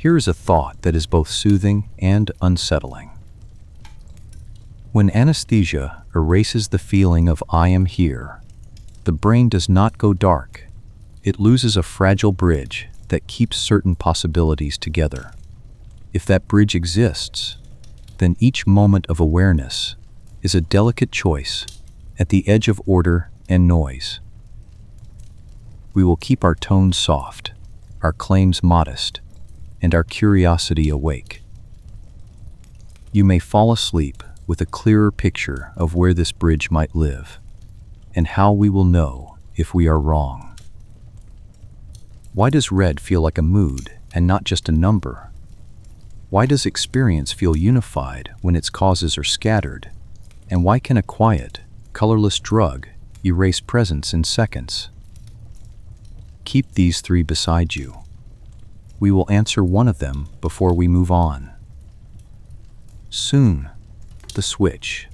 Here is a thought that is both soothing and unsettling. When anesthesia erases the feeling of "I am here," the brain does not go dark. It loses a fragile bridge that keeps certain possibilities together. If that bridge exists, then each moment of awareness is a delicate choice at the edge of order and noise. We will keep our tones soft, our claims modest, and our curiosity awake. You may fall asleep with a clearer picture of where this bridge might live, and how we will know if we are wrong. Why does red feel like a mood and not just a number? Why does experience feel unified when its causes are scattered? And why can a quiet, colorless drug erase presence in seconds? Keep these three beside you. We will answer one of them before we move on. Soon, the switch.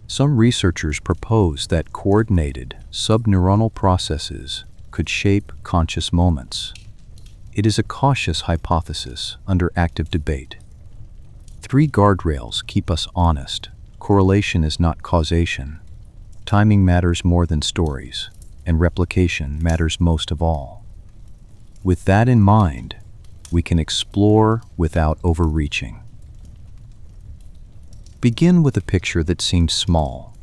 Some researchers propose that coordinated subneuronal processes could shape conscious moments. It is a cautious hypothesis under active debate. 3 guardrails keep us honest. Correlation is not causation. Timing matters more than stories, and replication matters most of all. With that in mind, we can explore without overreaching. Begin with a picture that seems small.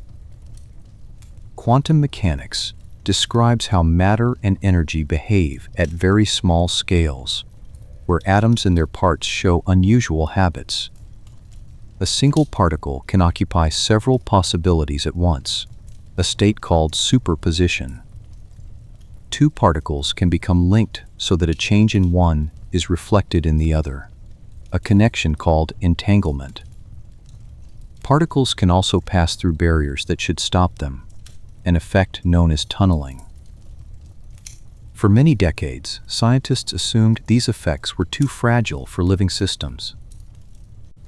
Quantum mechanics describes how matter and energy behave at very small scales, where atoms and their parts show unusual habits. A single particle can occupy several possibilities at once, a state called superposition. 2 particles can become linked so that a change in one is reflected in the other, a connection called entanglement. Particles can also pass through barriers that should stop them, an effect known as tunneling. For many decades, scientists assumed these effects were too fragile for living systems.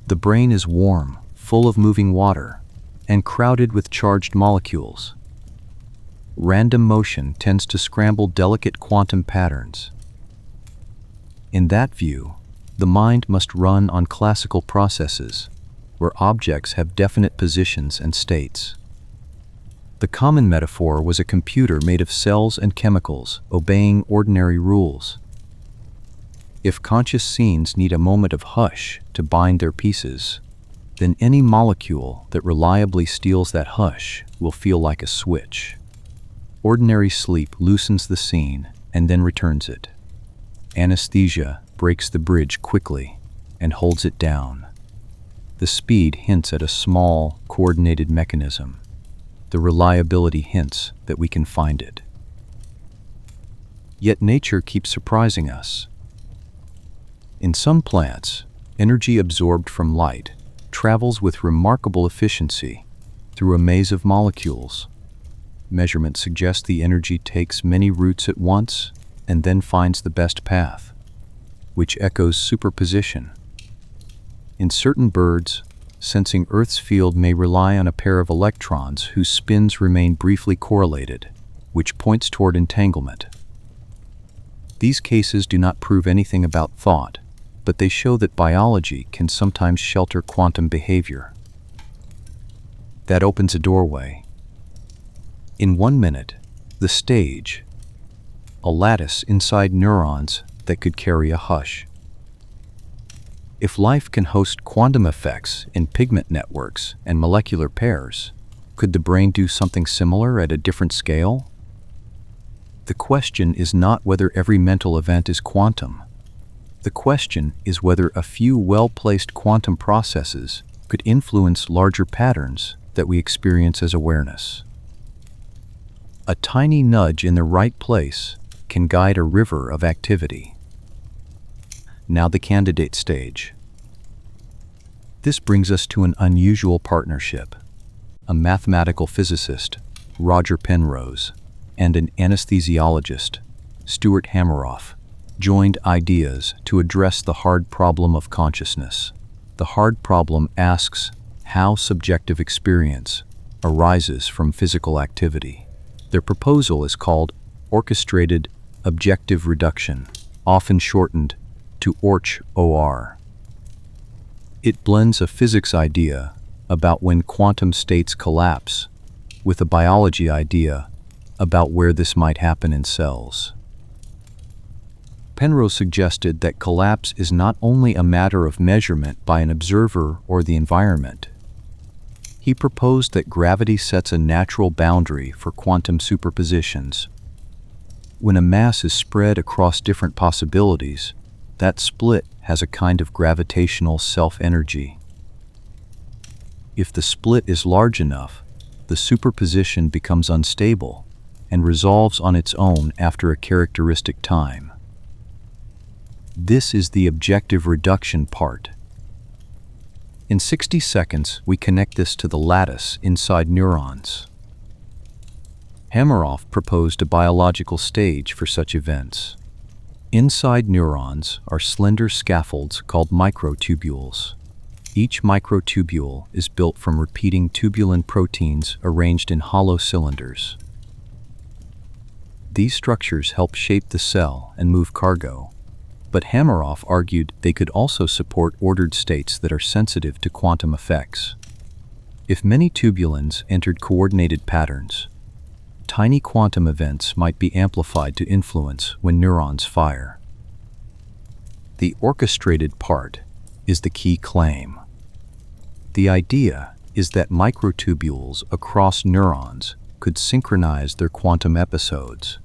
The brain is warm, full of moving water, and crowded with charged molecules. Random motion tends to scramble delicate quantum patterns. In that view, the mind must run on classical processes, where objects have definite positions and states. The common metaphor was a computer made of cells and chemicals, obeying ordinary rules. If conscious scenes need a moment of hush to bind their pieces, then any molecule that reliably steals that hush will feel like a switch. Ordinary sleep loosens the scene and then returns it. Anesthesia breaks the bridge quickly and holds it down. The speed hints at a small, coordinated mechanism. The reliability hints that we can find it. Yet nature keeps surprising us. In some plants, energy absorbed from light travels with remarkable efficiency through a maze of molecules. Measurements suggest the energy takes many routes at once and then finds the best path, which echoes superposition. In certain birds, sensing Earth's field may rely on a pair of electrons whose spins remain briefly correlated, which points toward entanglement. These cases do not prove anything about thought, but they show that biology can sometimes shelter quantum behavior. That opens a doorway. In 1 minute, the stage, a lattice inside neurons that could carry a hush. If life can host quantum effects in pigment networks and molecular pairs, could the brain do something similar at a different scale? The question is not whether every mental event is quantum. The question is whether a few well-placed quantum processes could influence larger patterns that we experience as awareness. A tiny nudge in the right place can guide a river of activity. Now the candidate stage. This brings us to an unusual partnership. A mathematical physicist, Roger Penrose, and an anesthesiologist, Stuart Hameroff, joined ideas to address the hard problem of consciousness. The hard problem asks how subjective experience arises from physical activity. Their proposal is called orchestrated objective reduction, often shortened to Orch-OR. It blends a physics idea about when quantum states collapse with a biology idea about where this might happen in cells. Penrose suggested that collapse is not only a matter of measurement by an observer or the environment. He proposed that gravity sets a natural boundary for quantum superpositions. When a mass is spread across different possibilities, that split has a kind of gravitational self-energy. If the split is large enough, the superposition becomes unstable and resolves on its own after a characteristic time. This is the objective reduction part. In 60 seconds, we connect this to the lattice inside neurons. Hameroff proposed a biological stage for such events. Inside neurons are slender scaffolds called microtubules. Each microtubule is built from repeating tubulin proteins arranged in hollow cylinders. These structures help shape the cell and move cargo, but Hameroff argued they could also support ordered states that are sensitive to quantum effects. If many tubulins entered coordinated patterns, tiny quantum events might be amplified to influence when neurons fire. The orchestrated part is the key claim. The idea is that microtubules across neurons could synchronize their quantum episodes.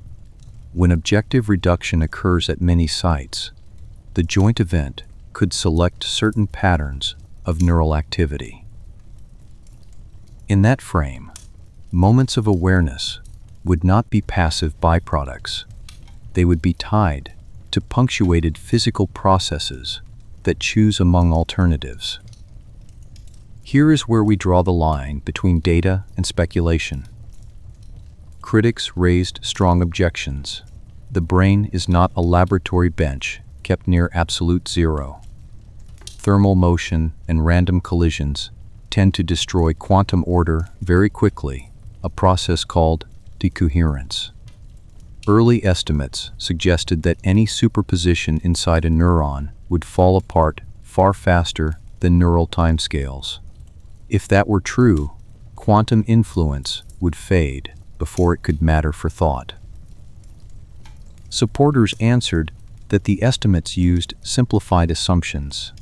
When objective reduction occurs at many sites, the joint event could select certain patterns of neural activity. In that frame, moments of awareness would not be passive byproducts. They would be tied to punctuated physical processes that choose among alternatives. Here is where we draw the line between data and speculation. Critics raised strong objections. The brain is not a laboratory bench kept near absolute zero. Thermal motion and random collisions tend to destroy quantum order very quickly, a process called decoherence. Early estimates suggested that any superposition inside a neuron would fall apart far faster than neural timescales. If that were true, quantum influence would fade before it could matter for thought. Supporters answered that the estimates used simplified assumptions.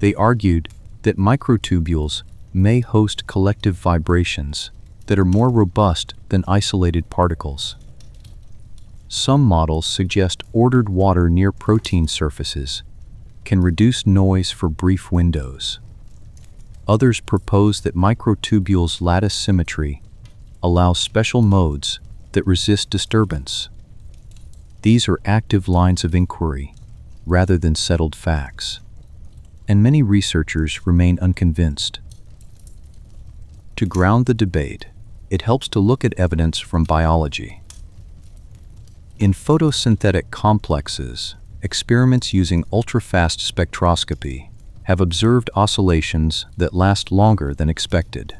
They argued that microtubules may host collective vibrations that are more robust than isolated particles. Some models suggest ordered water near protein surfaces can reduce noise for brief windows. Others propose that microtubules' lattice symmetry allows special modes that resist disturbance. These are active lines of inquiry rather than settled facts, and many researchers remain unconvinced. To ground the debate, it helps to look at evidence from biology. In photosynthetic complexes, experiments using ultrafast spectroscopy have observed oscillations that last longer than expected.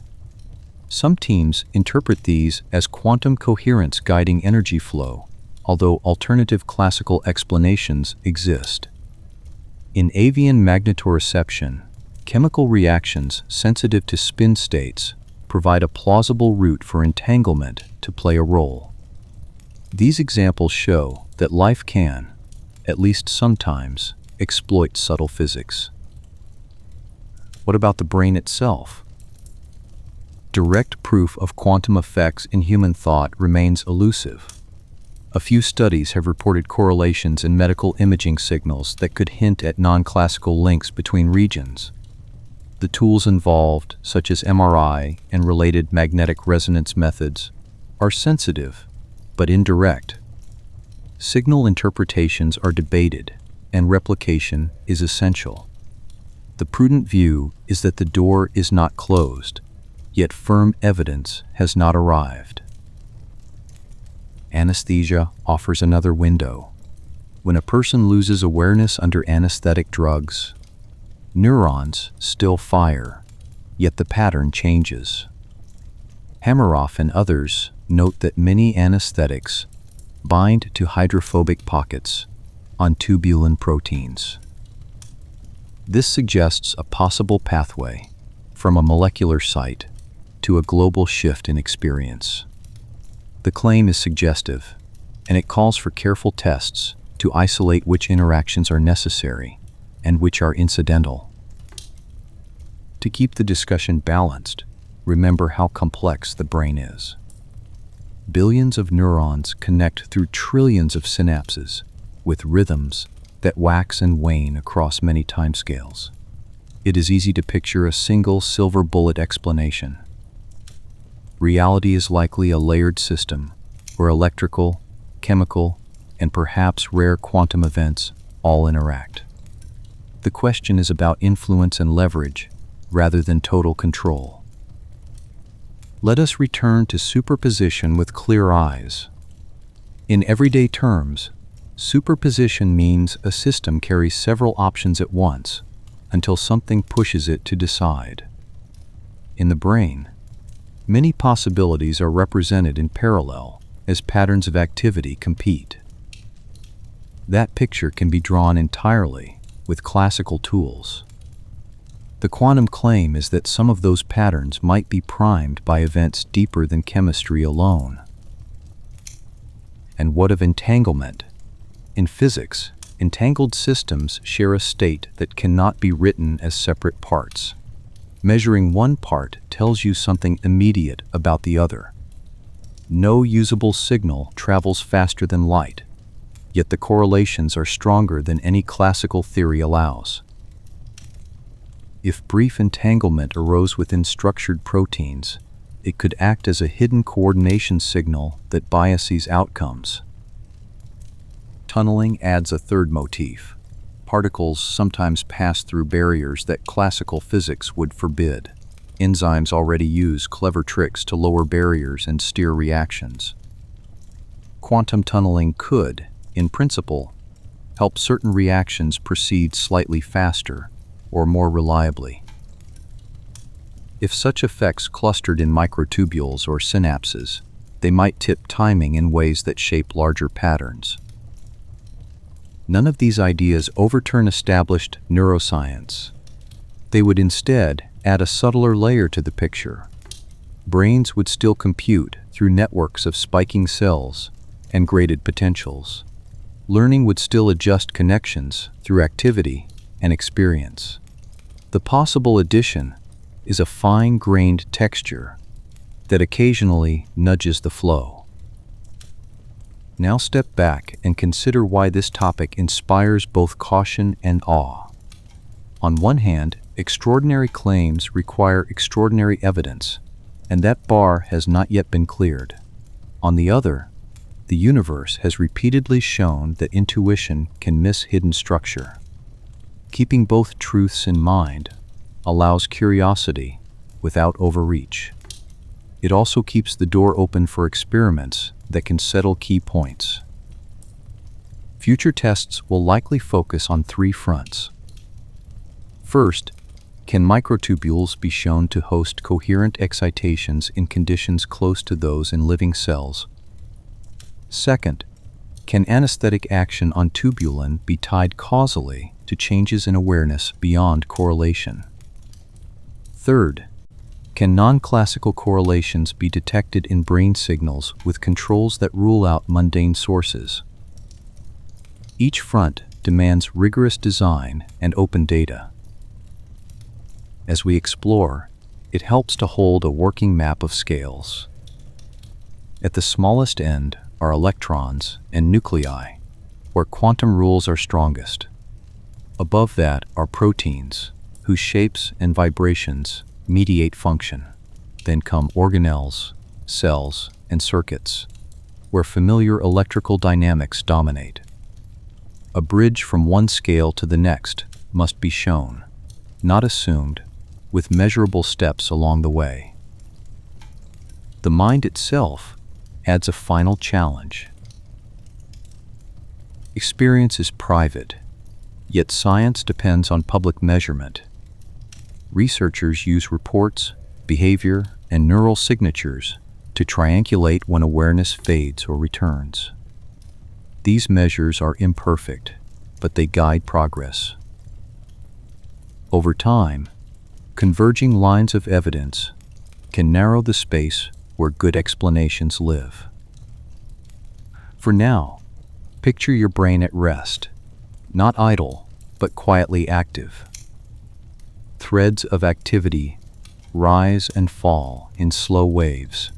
Some teams interpret these as quantum coherence guiding energy flow, although alternative classical explanations exist. In avian magnetoreception, chemical reactions sensitive to spin states provide a plausible route for entanglement to play a role. These examples show that life can, at least sometimes, exploit subtle physics. What about the brain itself? Direct proof of quantum effects in human thought remains elusive. A few studies have reported correlations in medical imaging signals that could hint at non-classical links between regions. The tools involved, such as MRI and related magnetic resonance methods, are sensitive but indirect. Signal interpretations are debated, and replication is essential. The prudent view is that the door is not closed, yet firm evidence has not arrived. Anesthesia offers another window. When a person loses awareness under anesthetic drugs, neurons still fire, yet the pattern changes. Hameroff and others note that many anesthetics bind to hydrophobic pockets on tubulin proteins. This suggests a possible pathway from a molecular site to a global shift in experience. The claim is suggestive, and it calls for careful tests to isolate which interactions are necessary and which are incidental. To keep the discussion balanced, remember how complex the brain is. Billions of neurons connect through trillions of synapses with rhythms that wax and wane across many timescales. It is easy to picture a single silver bullet explanation. Reality is likely a layered system where electrical, chemical, and perhaps rare quantum events all interact. The question is about influence and leverage rather than total control. Let us return to superposition with clear eyes. In everyday terms, superposition means a system carries several options at once until something pushes it to decide. In the brain, many possibilities are represented in parallel as patterns of activity compete. That picture can be drawn entirely with classical tools. The quantum claim is that some of those patterns might be primed by events deeper than chemistry alone. And what of entanglement? In physics, entangled systems share a state that cannot be written as separate parts. Measuring one part tells you something immediate about the other. No usable signal travels faster than light, yet the correlations are stronger than any classical theory allows. If brief entanglement arose within structured proteins, it could act as a hidden coordination signal that biases outcomes. Tunneling adds a third motif. Particles sometimes pass through barriers that classical physics would forbid. Enzymes already use clever tricks to lower barriers and steer reactions. Quantum tunneling could, in principle, help certain reactions proceed slightly faster or more reliably. If such effects clustered in microtubules or synapses, they might tip timing in ways that shape larger patterns. None of these ideas overturn established neuroscience. They would instead add a subtler layer to the picture. Brains would still compute through networks of spiking cells and graded potentials. Learning would still adjust connections through activity and experience. The possible addition is a fine-grained texture that occasionally nudges the flow. Now step back and consider why this topic inspires both caution and awe. On one hand, extraordinary claims require extraordinary evidence, and that bar has not yet been cleared. On the other, the universe has repeatedly shown that intuition can miss hidden structure. Keeping both truths in mind allows curiosity without overreach. It also keeps the door open for experiments that can settle key points. Future tests will likely focus on three fronts. First, can microtubules be shown to host coherent excitations in conditions close to those in living cells? Second, can anesthetic action on tubulin be tied causally to changes in awareness beyond correlation? Third, can non-classical correlations be detected in brain signals with controls that rule out mundane sources? Each front demands rigorous design and open data. As we explore, it helps to hold a working map of scales. At the smallest end are electrons and nuclei, where quantum rules are strongest. Above that are proteins, whose shapes and vibrations mediate function. Then come organelles, cells, and circuits, where familiar electrical dynamics dominate. A bridge from one scale to the next must be shown, not assumed, with measurable steps along the way. The mind itself adds a final challenge. Experience is private, yet science depends on public measurement. Researchers use reports, behavior, and neural signatures to triangulate when awareness fades or returns. These measures are imperfect, but they guide progress. Over time, converging lines of evidence can narrow the space where good explanations live. For now, picture your brain at rest, not idle, but quietly active. Threads of activity rise and fall in slow waves,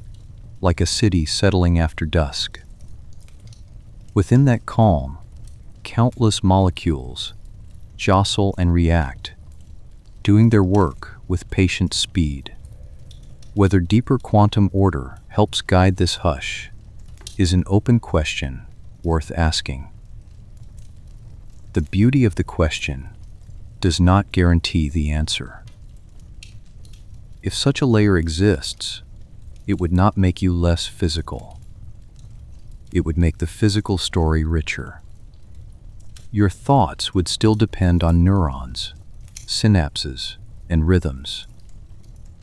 like a city settling after dusk. Within that calm, countless molecules jostle and react, doing their work with patient speed. Whether deeper quantum order helps guide this hush is an open question worth asking. The beauty of the question does not guarantee the answer. If such a layer exists, it would not make you less physical. It would make the physical story richer. Your thoughts would still depend on neurons, synapses, and rhythms.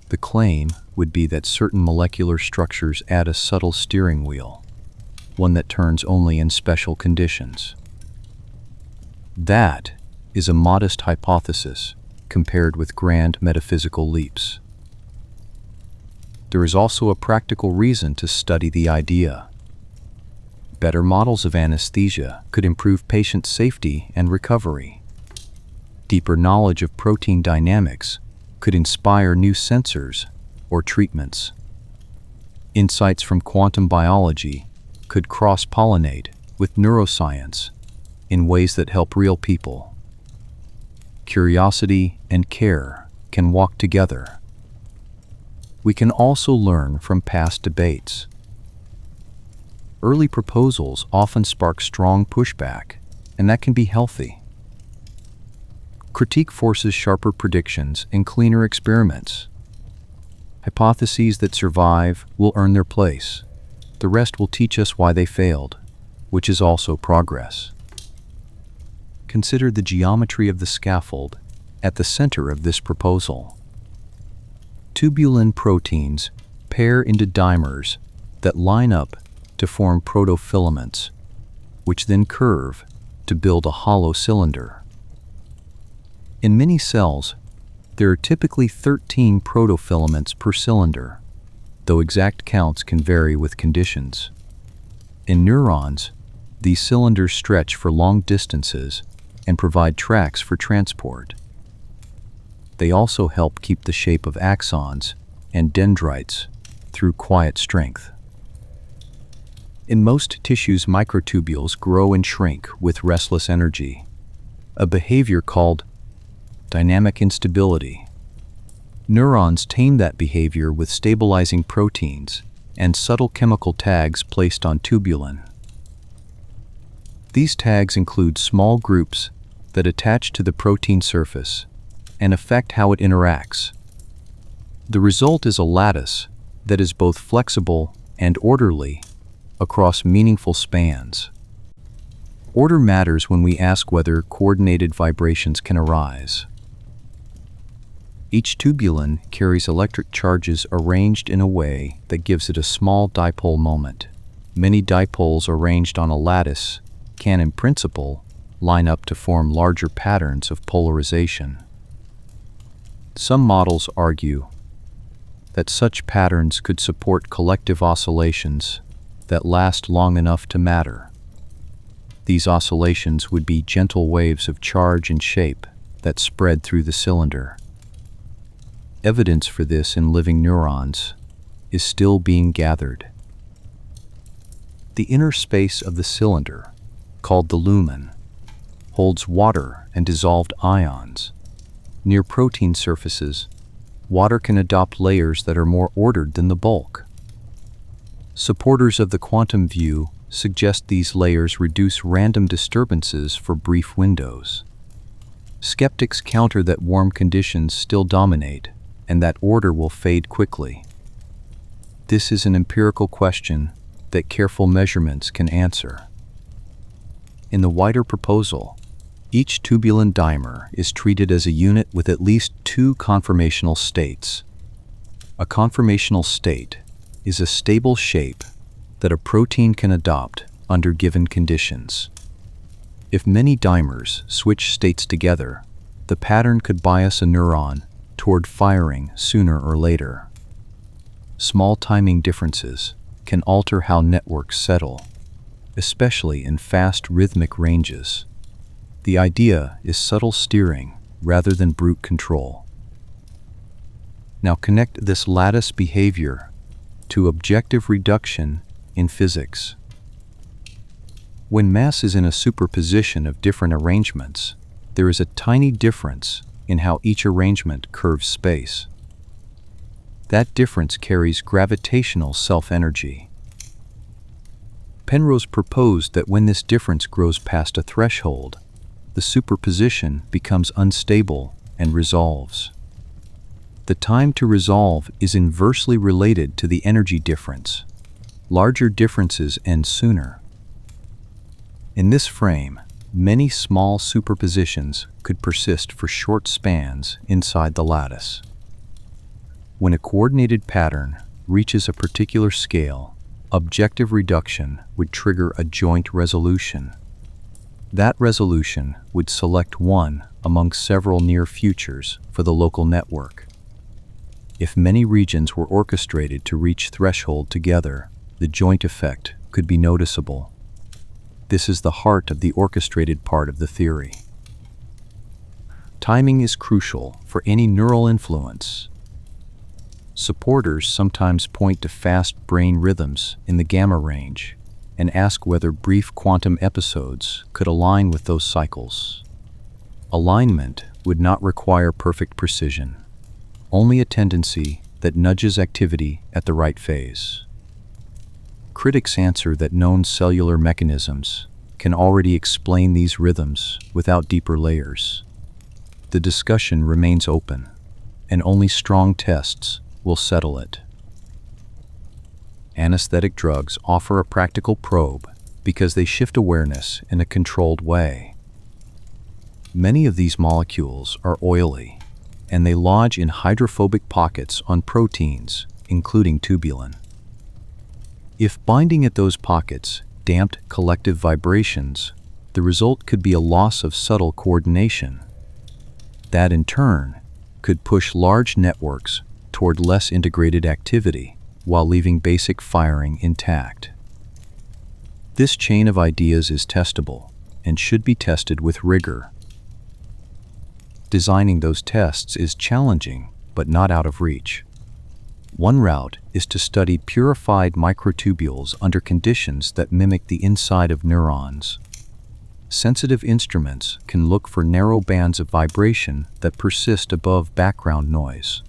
The claim would be that certain molecular structures add a subtle steering wheel, one that turns only in special conditions. That is a modest hypothesis compared with grand metaphysical leaps. There is also a practical reason to study the idea. Better models of anesthesia could improve patient safety and recovery. Deeper knowledge of protein dynamics could inspire new sensors or treatments. Insights from quantum biology could cross-pollinate with neuroscience in ways that help real people. Curiosity and care can walk together. We can also learn from past debates. Early proposals often spark strong pushback, and that can be healthy. Critique forces sharper predictions and cleaner experiments. Hypotheses that survive will earn their place. The rest will teach us why they failed, which is also progress. Consider the geometry of the scaffold at the center of this proposal. Tubulin proteins pair into dimers that line up to form protofilaments, which then curve to build a hollow cylinder. In many cells, there are typically 13 protofilaments per cylinder, though exact counts can vary with conditions. In neurons, these cylinders stretch for long distances and provide tracks for transport. They also help keep the shape of axons and dendrites through quiet strength. In most tissues, microtubules grow and shrink with restless energy, a behavior called dynamic instability. Neurons tame that behavior with stabilizing proteins and subtle chemical tags placed on tubulin. These tags include small groups that attach to the protein surface and affect how it interacts. The result is a lattice that is both flexible and orderly across meaningful spans. Order matters when we ask whether coordinated vibrations can arise. Each tubulin carries electric charges arranged in a way that gives it a small dipole moment. Many dipoles arranged on a lattice can, in principle, line up to form larger patterns of polarization. Some models argue that such patterns could support collective oscillations that last long enough to matter. These oscillations would be gentle waves of charge and shape that spread through the cylinder. Evidence for this in living neurons is still being gathered. The inner space of the cylinder, called the lumen, holds water and dissolved ions. Near protein surfaces, water can adopt layers that are more ordered than the bulk. Supporters of the quantum view suggest these layers reduce random disturbances for brief windows. Skeptics counter that warm conditions still dominate and that order will fade quickly. This is an empirical question that careful measurements can answer. In the wider proposal, each tubulin dimer is treated as a unit with at least 2 conformational states. A conformational state is a stable shape that a protein can adopt under given conditions. If many dimers switch states together, the pattern could bias a neuron toward firing sooner or later. Small timing differences can alter how networks settle, especially in fast rhythmic ranges. The idea is subtle steering rather than brute control. Now connect this lattice behavior to objective reduction in physics. When mass is in a superposition of different arrangements, there is a tiny difference in how each arrangement curves space. That difference carries gravitational self-energy. Penrose proposed that when this difference grows past a threshold, the superposition becomes unstable and resolves. The time to resolve is inversely related to the energy difference. Larger differences end sooner. In this frame, many small superpositions could persist for short spans inside the lattice. When a coordinated pattern reaches a particular scale, objective reduction would trigger a joint resolution. That resolution would select one among several near futures for the local network. If many regions were orchestrated to reach threshold together, the joint effect could be noticeable. This is the heart of the orchestrated part of the theory. Timing is crucial for any neural influence. Supporters sometimes point to fast brain rhythms in the gamma range and ask whether brief quantum episodes could align with those cycles. Alignment would not require perfect precision, only a tendency that nudges activity at the right phase. Critics answer that known cellular mechanisms can already explain these rhythms without deeper layers. The discussion remains open, and only strong tests will settle it. Anesthetic drugs offer a practical probe because they shift awareness in a controlled way. Many of these molecules are oily, and they lodge in hydrophobic pockets on proteins, including tubulin. If binding at those pockets damped collective vibrations, the result could be a loss of subtle coordination. That, in turn, could push large networks toward less integrated activity while leaving basic firing intact. This chain of ideas is testable and should be tested with rigor. Designing those tests is challenging, but not out of reach. One route is to study purified microtubules under conditions that mimic the inside of neurons. Sensitive instruments can look for narrow bands of vibration that persist above background noise.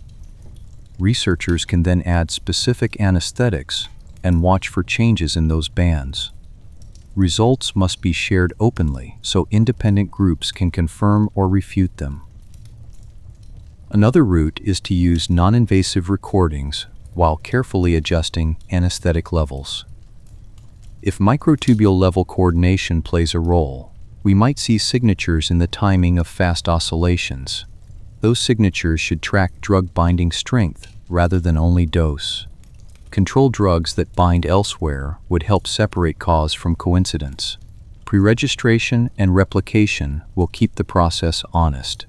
Researchers can then add specific anesthetics and watch for changes in those bands. Results must be shared openly so independent groups can confirm or refute them. Another route is to use non-invasive recordings while carefully adjusting anesthetic levels. If microtubule level coordination plays a role, we might see signatures in the timing of fast oscillations. Those signatures should track drug binding strength rather than only dose. Control drugs that bind elsewhere would help separate cause from coincidence. Pre-registration and replication will keep the process honest.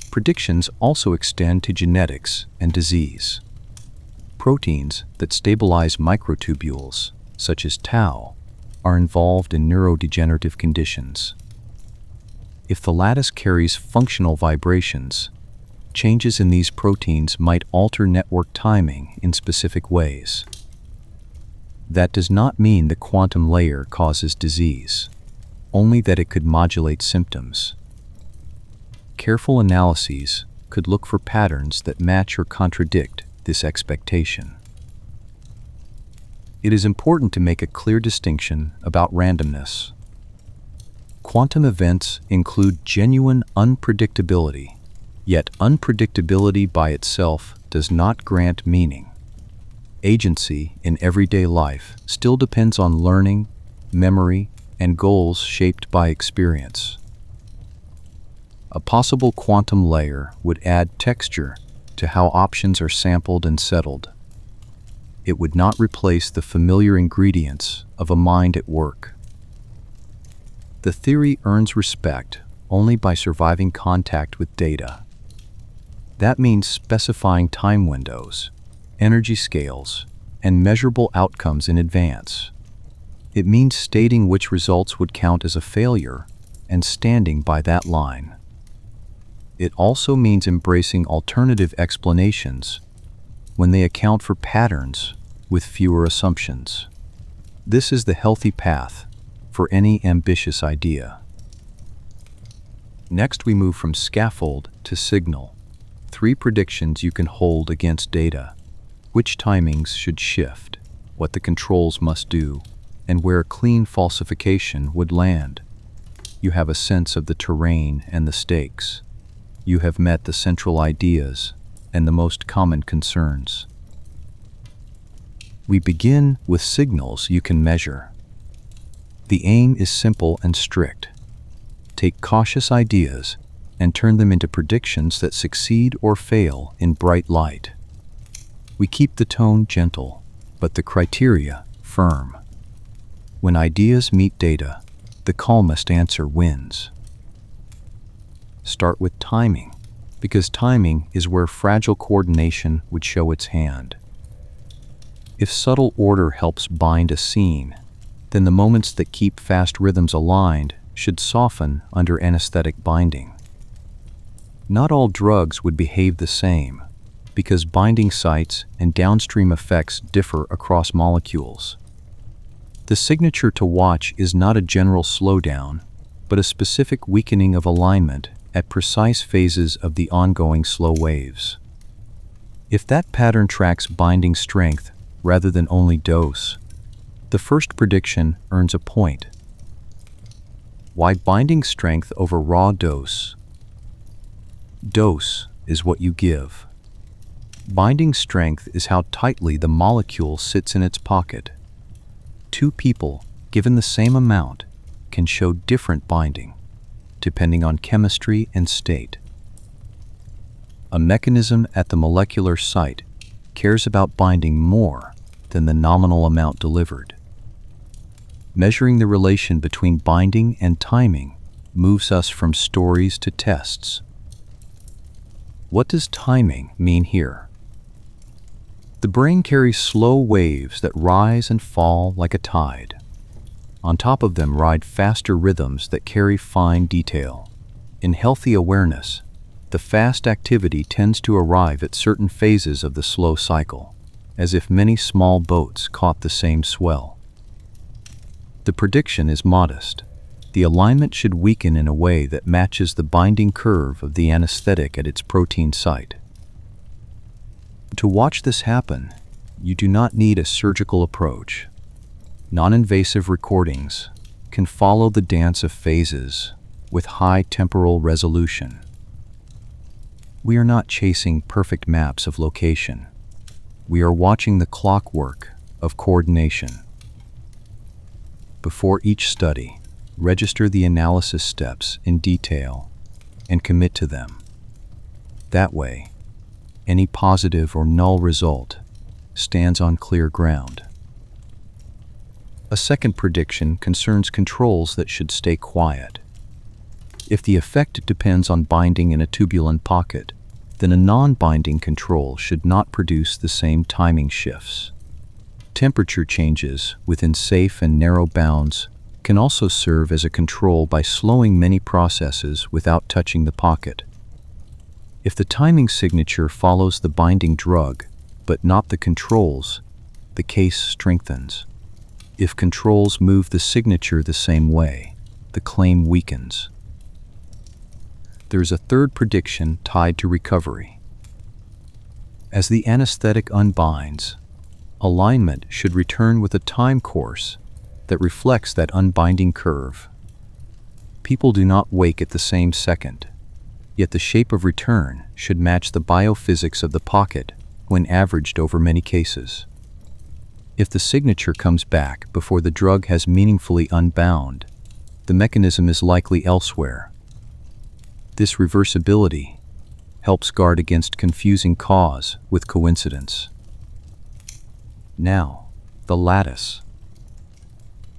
Predictions also extend to genetics and disease. Proteins that stabilize microtubules, such as tau, are involved in neurodegenerative conditions. If the lattice carries functional vibrations, changes in these proteins might alter network timing in specific ways. That does not mean the quantum layer causes disease, only that it could modulate symptoms. Careful analyses could look for patterns that match or contradict this expectation. It is important to make a clear distinction about randomness. Quantum events include genuine unpredictability, yet unpredictability by itself does not grant meaning. Agency in everyday life still depends on learning, memory, and goals shaped by experience. A possible quantum layer would add texture to how options are sampled and settled. It would not replace the familiar ingredients of a mind at work. The theory earns respect only by surviving contact with data. That means specifying time windows, energy scales, and measurable outcomes in advance. It means stating which results would count as a failure and standing by that line. It also means embracing alternative explanations when they account for patterns with fewer assumptions. This is the healthy path for any ambitious idea. Next, we move from scaffold to signal. 3 predictions you can hold against data: which timings should shift, what the controls must do, and where a clean falsification would land. You have a sense of the terrain and the stakes. You have met the central ideas and the most common concerns. We begin with signals you can measure. The aim is simple and strict. Take cautious ideas and turn them into predictions that succeed or fail in bright light. We keep the tone gentle, but the criteria firm. When ideas meet data, the calmest answer wins. Start with timing, because timing is where fragile coordination would show its hand. If subtle order helps bind a scene, then the moments that keep fast rhythms aligned should soften under anesthetic binding. Not all drugs would behave the same, because binding sites and downstream effects differ across molecules. The signature to watch is not a general slowdown, but a specific weakening of alignment at precise phases of the ongoing slow waves. If that pattern tracks binding strength rather than only dose, the first prediction earns a point. Why binding strength over raw dose? Dose is what you give. Binding strength is how tightly the molecule sits in its pocket. 2 people, given the same amount, can show different binding, depending on chemistry and state. A mechanism at the molecular site cares about binding more than the nominal amount delivered. Measuring the relation between binding and timing moves us from stories to tests. What does timing mean here? The brain carries slow waves that rise and fall like a tide. On top of them ride faster rhythms that carry fine detail. In healthy awareness, the fast activity tends to arrive at certain phases of the slow cycle, as if many small boats caught the same swell. The prediction is modest. The alignment should weaken in a way that matches the binding curve of the anesthetic at its protein site. To watch this happen, you do not need a surgical approach. Non-invasive recordings can follow the dance of phases with high temporal resolution. We are not chasing perfect maps of location. We are watching the clockwork of coordination. Before each study, register the analysis steps in detail and commit to them. That way, any positive or null result stands on clear ground. A second prediction concerns controls that should stay quiet. If the effect depends on binding in a tubulin pocket, then a non-binding control should not produce the same timing shifts. Temperature changes within safe and narrow bounds can also serve as a control by slowing many processes without touching the pocket. If the timing signature follows the binding drug, but not the controls, the case strengthens. If controls move the signature the same way, the claim weakens. There is a third prediction tied to recovery. As the anesthetic unbinds, alignment should return with a time course that reflects that unbinding curve. People do not wake at the same second, yet the shape of return should match the biophysics of the pocket when averaged over many cases. If the signature comes back before the drug has meaningfully unbound, the mechanism is likely elsewhere. This reversibility helps guard against confusing cause with coincidence. Now, the lattice.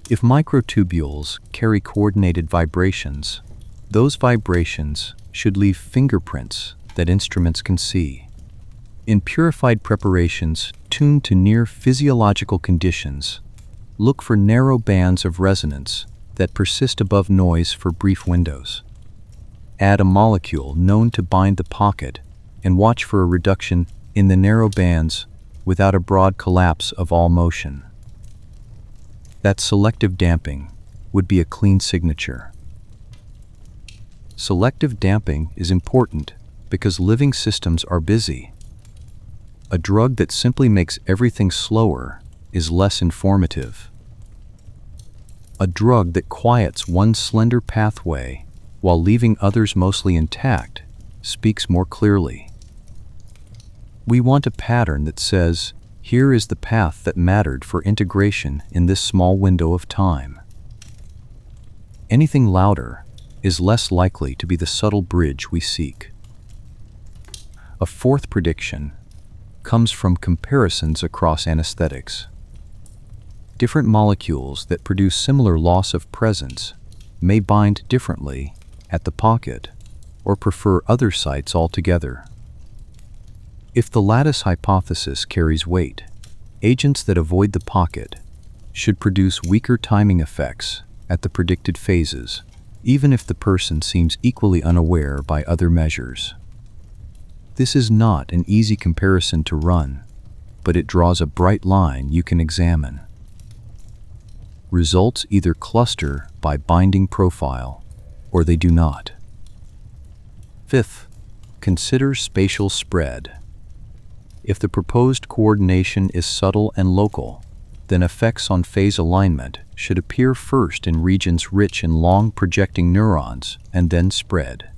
If microtubules carry coordinated vibrations, those vibrations should leave fingerprints that instruments can see. In purified preparations tuned to near physiological conditions, look for narrow bands of resonance that persist above noise for brief windows. Add a molecule known to bind the pocket and watch for a reduction in the narrow bands without a broad collapse of all motion. That selective damping would be a clean signature. Selective damping is important because living systems are busy. A drug that simply makes everything slower is less informative. A drug that quiets one slender pathway while leaving others mostly intact speaks more clearly. We want a pattern that says, here is the path that mattered for integration in this small window of time. Anything louder is less likely to be the subtle bridge we seek. A fourth prediction comes from comparisons across anesthetics. Different molecules that produce similar loss of presence may bind differently at the pocket or prefer other sites altogether. If the lattice hypothesis carries weight, agents that avoid the pocket should produce weaker timing effects at the predicted phases, even if the person seems equally unaware by other measures. This is not an easy comparison to run, but it draws a bright line you can examine. Results either cluster by binding profile, or they do not. Fifth, consider spatial spread. If the proposed coordination is subtle and local, then effects on phase alignment should appear first in regions rich in long projecting neurons and then spread.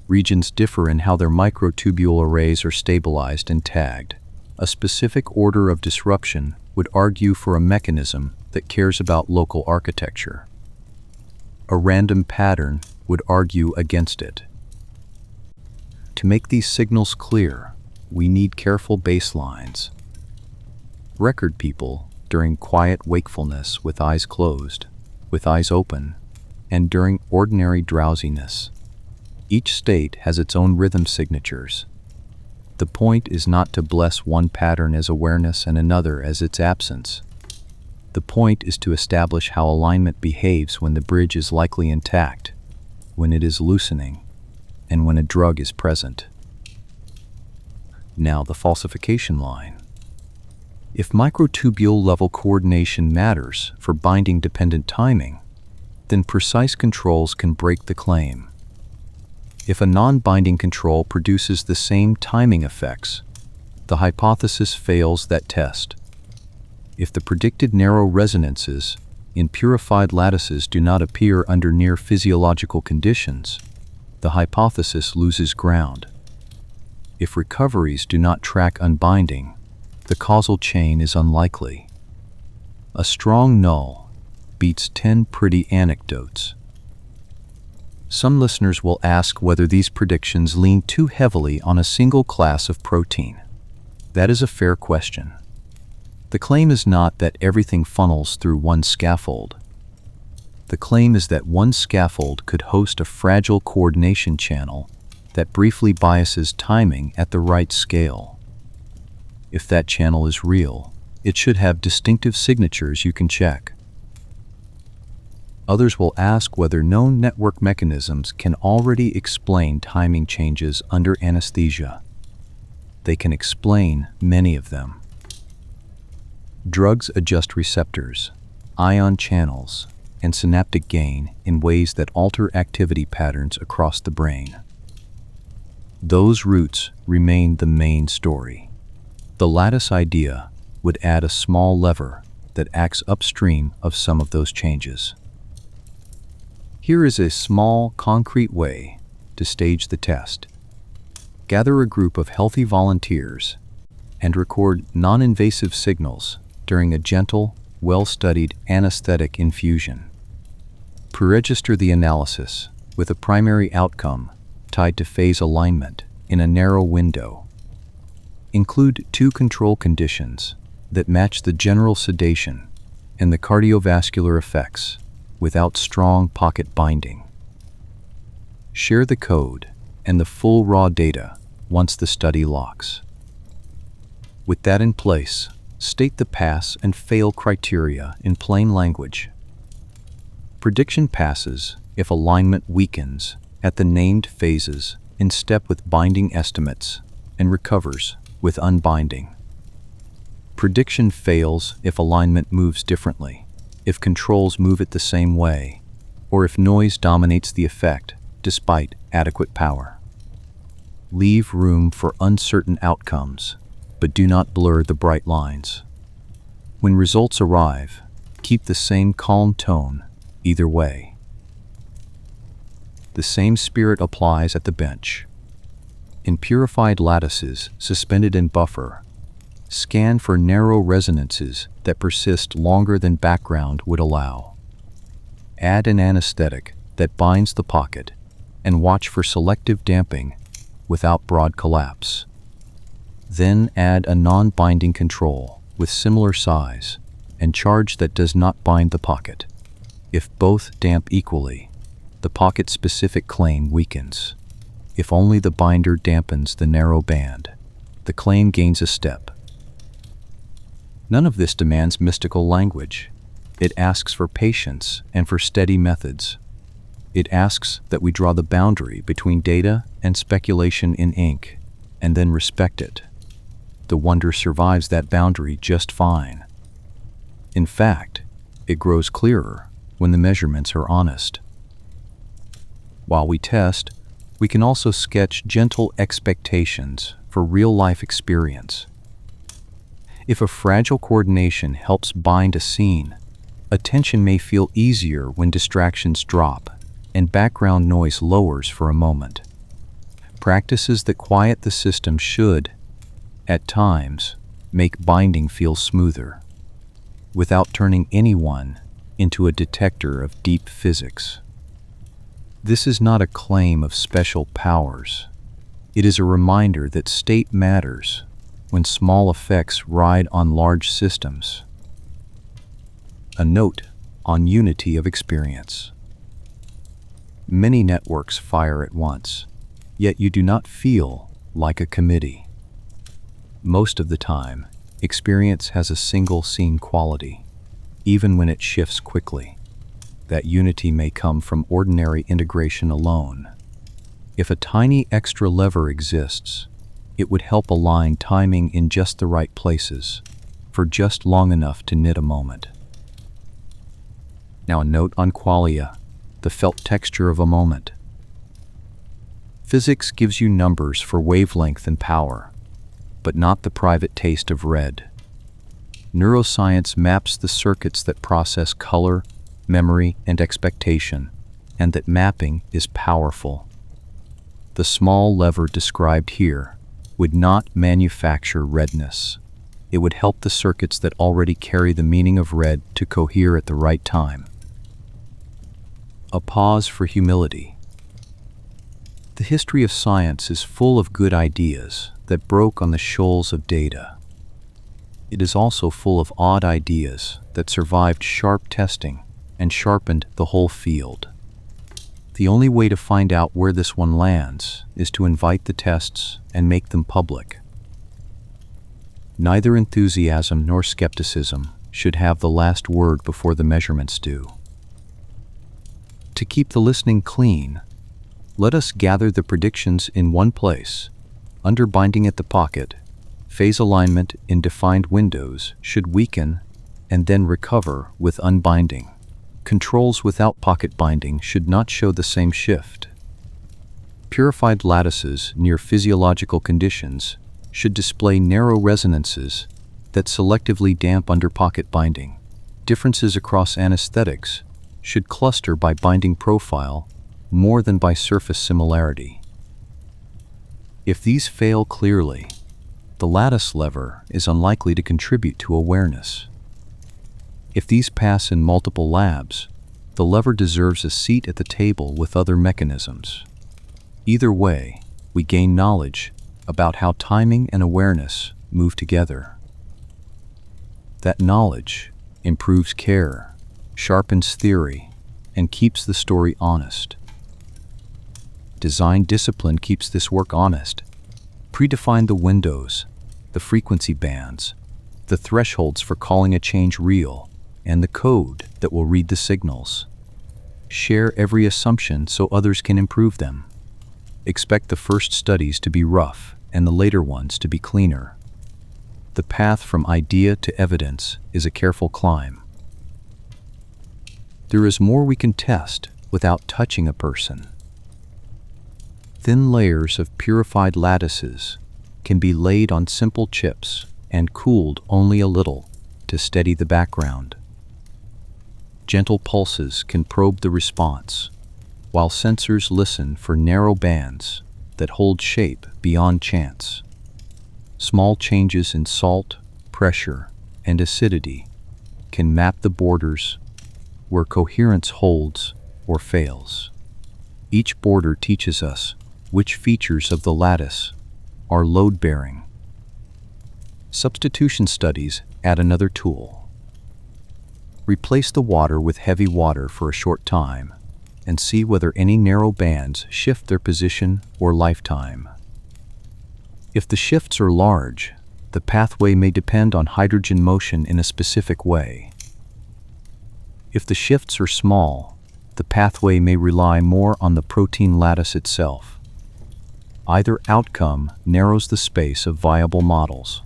Regions differ in how their microtubule arrays are stabilized and tagged. A specific order of disruption would argue for a mechanism that cares about local architecture. A random pattern would argue against it. To make these signals clear, we need careful baselines. Record people during quiet wakefulness with eyes closed, with eyes open, and during ordinary drowsiness. Each state has its own rhythm signatures. The point is not to bless one pattern as awareness and another as its absence. The point is to establish how alignment behaves when the bridge is likely intact, when it is loosening, and when a drug is present. Now the falsification line. If microtubule level coordination matters for binding-dependent timing, then precise controls can break the claim. If a non-binding control produces the same timing effects, the hypothesis fails that test. If the predicted narrow resonances in purified lattices do not appear under near physiological conditions, the hypothesis loses ground. If recoveries do not track unbinding, the causal chain is unlikely. A strong null beats 10 pretty anecdotes. Some listeners will ask whether these predictions lean too heavily on a single class of protein. That is a fair question. The claim is not that everything funnels through one scaffold. The claim is that one scaffold could host a fragile coordination channel that briefly biases timing at the right scale. If that channel is real, it should have distinctive signatures you can check. Others will ask whether known network mechanisms can already explain timing changes under anesthesia. They can explain many of them. Drugs adjust receptors, ion channels, and synaptic gain in ways that alter activity patterns across the brain. Those roots remain the main story. The lattice idea would add a small lever that acts upstream of some of those changes. Here is a small, concrete way to stage the test. Gather a group of healthy volunteers and record non-invasive signals during a gentle, well-studied anesthetic infusion. Pre-register the analysis with a primary outcome tied to phase alignment in a narrow window. Include 2 control conditions that match the general sedation and the cardiovascular effects without strong pocket binding. Share the code and the full raw data once the study locks. With that in place, state the pass and fail criteria in plain language. Prediction passes if alignment weakens at the named phases in step with binding estimates and recovers with unbinding. Prediction fails if alignment moves differently, if controls move it the same way, or if noise dominates the effect despite adequate power. Leave room for uncertain outcomes, but do not blur the bright lines. When results arrive, keep the same calm tone either way. The same spirit applies at the bench. In purified lattices suspended in buffer, scan for narrow resonances that persist longer than background would allow. Add an anesthetic that binds the pocket and watch for selective damping without broad collapse. Then add a non-binding control with similar size and charge that does not bind the pocket. If both damp equally, the pocket-specific claim weakens. If only the binder dampens the narrow band, the claim gains a step. None of this demands mystical language. It asks for patience and for steady methods. It asks that we draw the boundary between data and speculation in ink, and then respect it. The wonder survives that boundary just fine. In fact, it grows clearer when the measurements are honest. While we test, we can also sketch gentle expectations for real-life experience. If a fragile coordination helps bind a scene, attention may feel easier when distractions drop and background noise lowers for a moment. Practices that quiet the system should, at times, make binding feel smoother, without turning anyone into a detector of deep physics. This is not a claim of special powers. It is a reminder that state matters when small effects ride on large systems. A note on unity of experience. Many networks fire at once, yet you do not feel like a committee. Most of the time, experience has a single scene quality, even when it shifts quickly. That unity may come from ordinary integration alone. If a tiny extra lever exists, it would help align timing in just the right places, for just long enough to knit a moment. Now a note on qualia, the felt texture of a moment. Physics gives you numbers for wavelength and power, but not the private taste of red. Neuroscience maps the circuits that process color, memory, and expectation, and that mapping is powerful. The small lever described here would not manufacture redness. It would help the circuits that already carry the meaning of red to cohere at the right time. A pause for humility. The history of science is full of good ideas that broke on the shoals of data. It is also full of odd ideas that survived sharp testing and sharpened the whole field. The only way to find out where this one lands is to invite the tests and make them public. Neither enthusiasm nor skepticism should have the last word before the measurements do. To keep the listening clean, let us gather the predictions in one place. Underbinding at the pocket, phase alignment in defined windows should weaken and then recover with unbinding. Controls without pocket binding should not show the same shift. Purified lattices near physiological conditions should display narrow resonances that selectively damp under pocket binding. Differences across anesthetics should cluster by binding profile more than by surface similarity. If these fail clearly, the lattice lever is unlikely to contribute to awareness. If these pass in multiple labs, the lever deserves a seat at the table with other mechanisms. Either way, we gain knowledge about how timing and awareness move together. That knowledge improves care, sharpens theory, and keeps the story honest. Design discipline keeps this work honest. Predefine the windows, the frequency bands, the thresholds for calling a change real, and the code that will read the signals. Share every assumption so others can improve them. Expect the first studies to be rough and the later ones to be cleaner. The path from idea to evidence is a careful climb. There is more we can test without touching a person. Thin layers of purified lattices can be laid on simple chips and cooled only a little to steady the background. Gentle pulses can probe the response, while sensors listen for narrow bands that hold shape beyond chance. Small changes in salt, pressure, and acidity can map the borders where coherence holds or fails. Each border teaches us which features of the lattice are load-bearing. Substitution studies add another tool. Replace the water with heavy water for a short time and see whether any narrow bands shift their position or lifetime. If the shifts are large, the pathway may depend on hydrogen motion in a specific way. If the shifts are small, the pathway may rely more on the protein lattice itself. Either outcome narrows the space of viable models.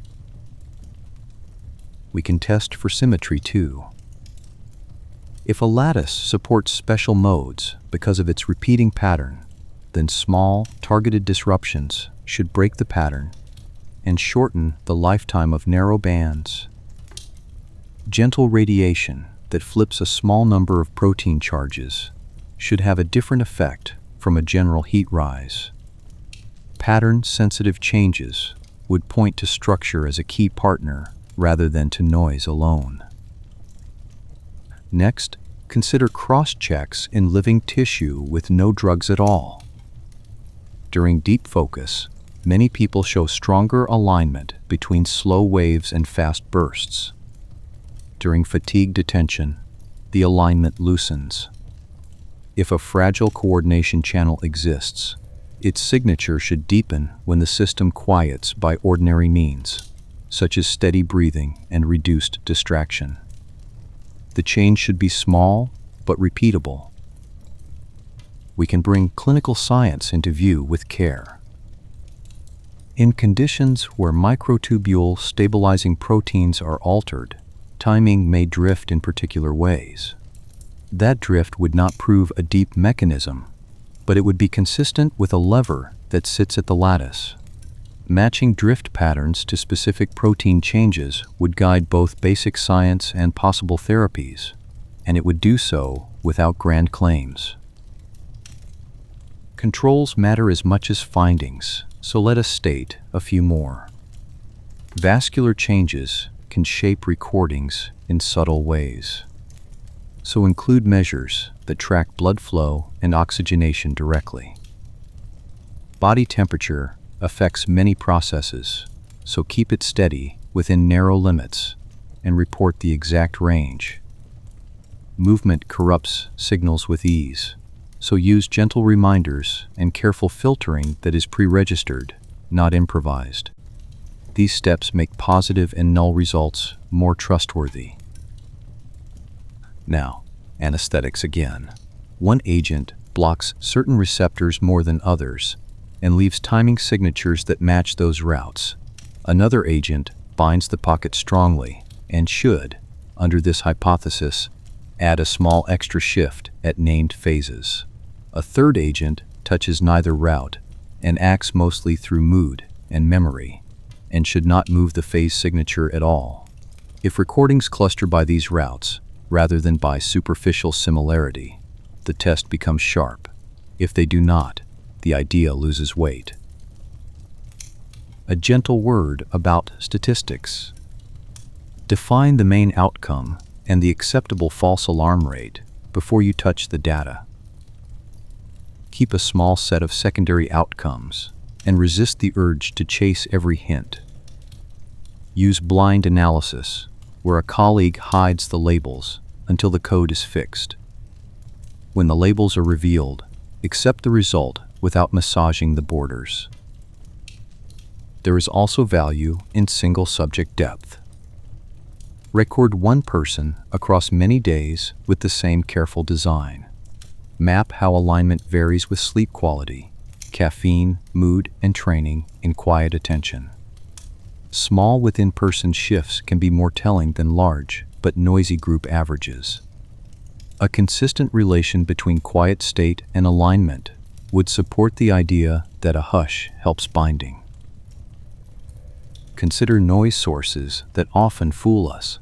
We can test for symmetry too. If a lattice supports special modes because of its repeating pattern, then small, targeted disruptions should break the pattern and shorten the lifetime of narrow bands. Gentle radiation that flips a small number of protein charges should have a different effect from a general heat rise. Pattern-sensitive changes would point to structure as a key partner rather than to noise alone. Next, consider cross-checks in living tissue with no drugs at all. During deep focus, many people show stronger alignment between slow waves and fast bursts. During fatigue detention, the alignment loosens. If a fragile coordination channel exists, its signature should deepen when the system quiets by ordinary means, such as steady breathing and reduced distraction. The change should be small but repeatable. We can bring clinical science into view with care. In conditions where microtubule stabilizing proteins are altered, timing may drift in particular ways. That drift would not prove a deep mechanism, but it would be consistent with a lever that sits at the lattice. Matching drift patterns to specific protein changes would guide both basic science and possible therapies, and it would do so without grand claims. Controls matter as much as findings, so let us state a few more. Vascular changes can shape recordings in subtle ways, so include measures that track blood flow and oxygenation directly. Body temperature affects many processes, so keep it steady within narrow limits and report the exact range. Movement corrupts signals with ease, so use gentle reminders and careful filtering that is pre-registered, not improvised. These steps make positive and null results more trustworthy. Now, anesthetics again. One agent blocks certain receptors more than others and leaves timing signatures that match those routes. Another agent binds the pocket strongly and should, under this hypothesis, add a small extra shift at named phases. A third agent touches neither route and acts mostly through mood and memory, and should not move the phase signature at all. If recordings cluster by these routes, rather than by superficial similarity, the test becomes sharp. If they do not, the idea loses weight. A gentle word about statistics. Define the main outcome and the acceptable false alarm rate before you touch the data. Keep a small set of secondary outcomes and resist the urge to chase every hint. Use blind analysis, where a colleague hides the labels until the code is fixed. When the labels are revealed, accept the result without massaging the borders. There is also value in single subject depth. Record one person across many days with the same careful design. Map how alignment varies with sleep quality, caffeine, mood, and training in quiet attention. Small within-person shifts can be more telling than large but noisy group averages. A consistent relation between quiet state and alignment would support the idea that a hush helps binding. Consider noise sources that often fool us.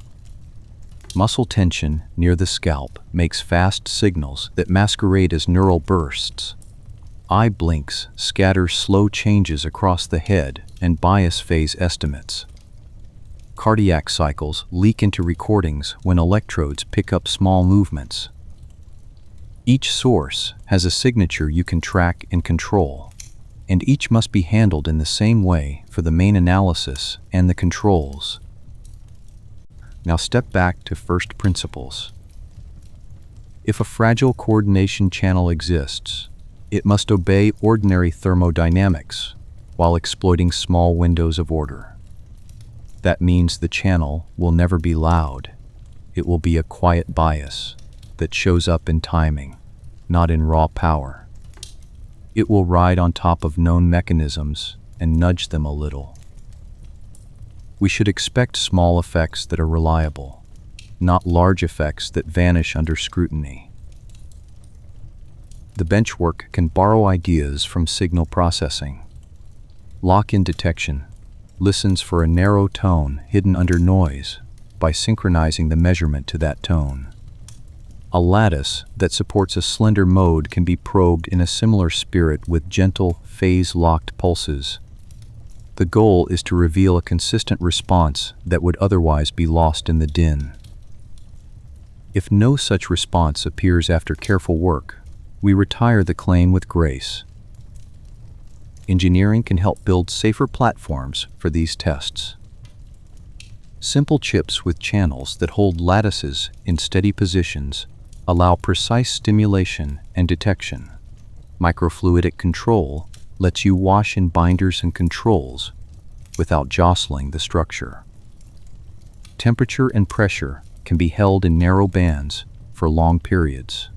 Muscle tension near the scalp makes fast signals that masquerade as neural bursts. Eye blinks scatter slow changes across the head and bias phase estimates. Cardiac cycles leak into recordings when electrodes pick up small movements. Each source has a signature you can track and control, and each must be handled in the same way for the main analysis and the controls. Now step back to first principles. If a fragile coordination channel exists, it must obey ordinary thermodynamics while exploiting small windows of order. That means the channel will never be loud. It will be a quiet bias that shows up in timing, not in raw power. It will ride on top of known mechanisms and nudge them a little. We should expect small effects that are reliable, not large effects that vanish under scrutiny. The benchwork can borrow ideas from signal processing. Lock-in detection listens for a narrow tone hidden under noise by synchronizing the measurement to that tone. A lattice that supports a slender mode can be probed in a similar spirit with gentle, phase-locked pulses. The goal is to reveal a consistent response that would otherwise be lost in the din. If no such response appears after careful work, we retire the claim with grace. Engineering can help build safer platforms for these tests. Simple chips with channels that hold lattices in steady positions allow precise stimulation and detection. Microfluidic control lets you wash in binders and controls without jostling the structure. Temperature and pressure can be held in narrow bands for long periods.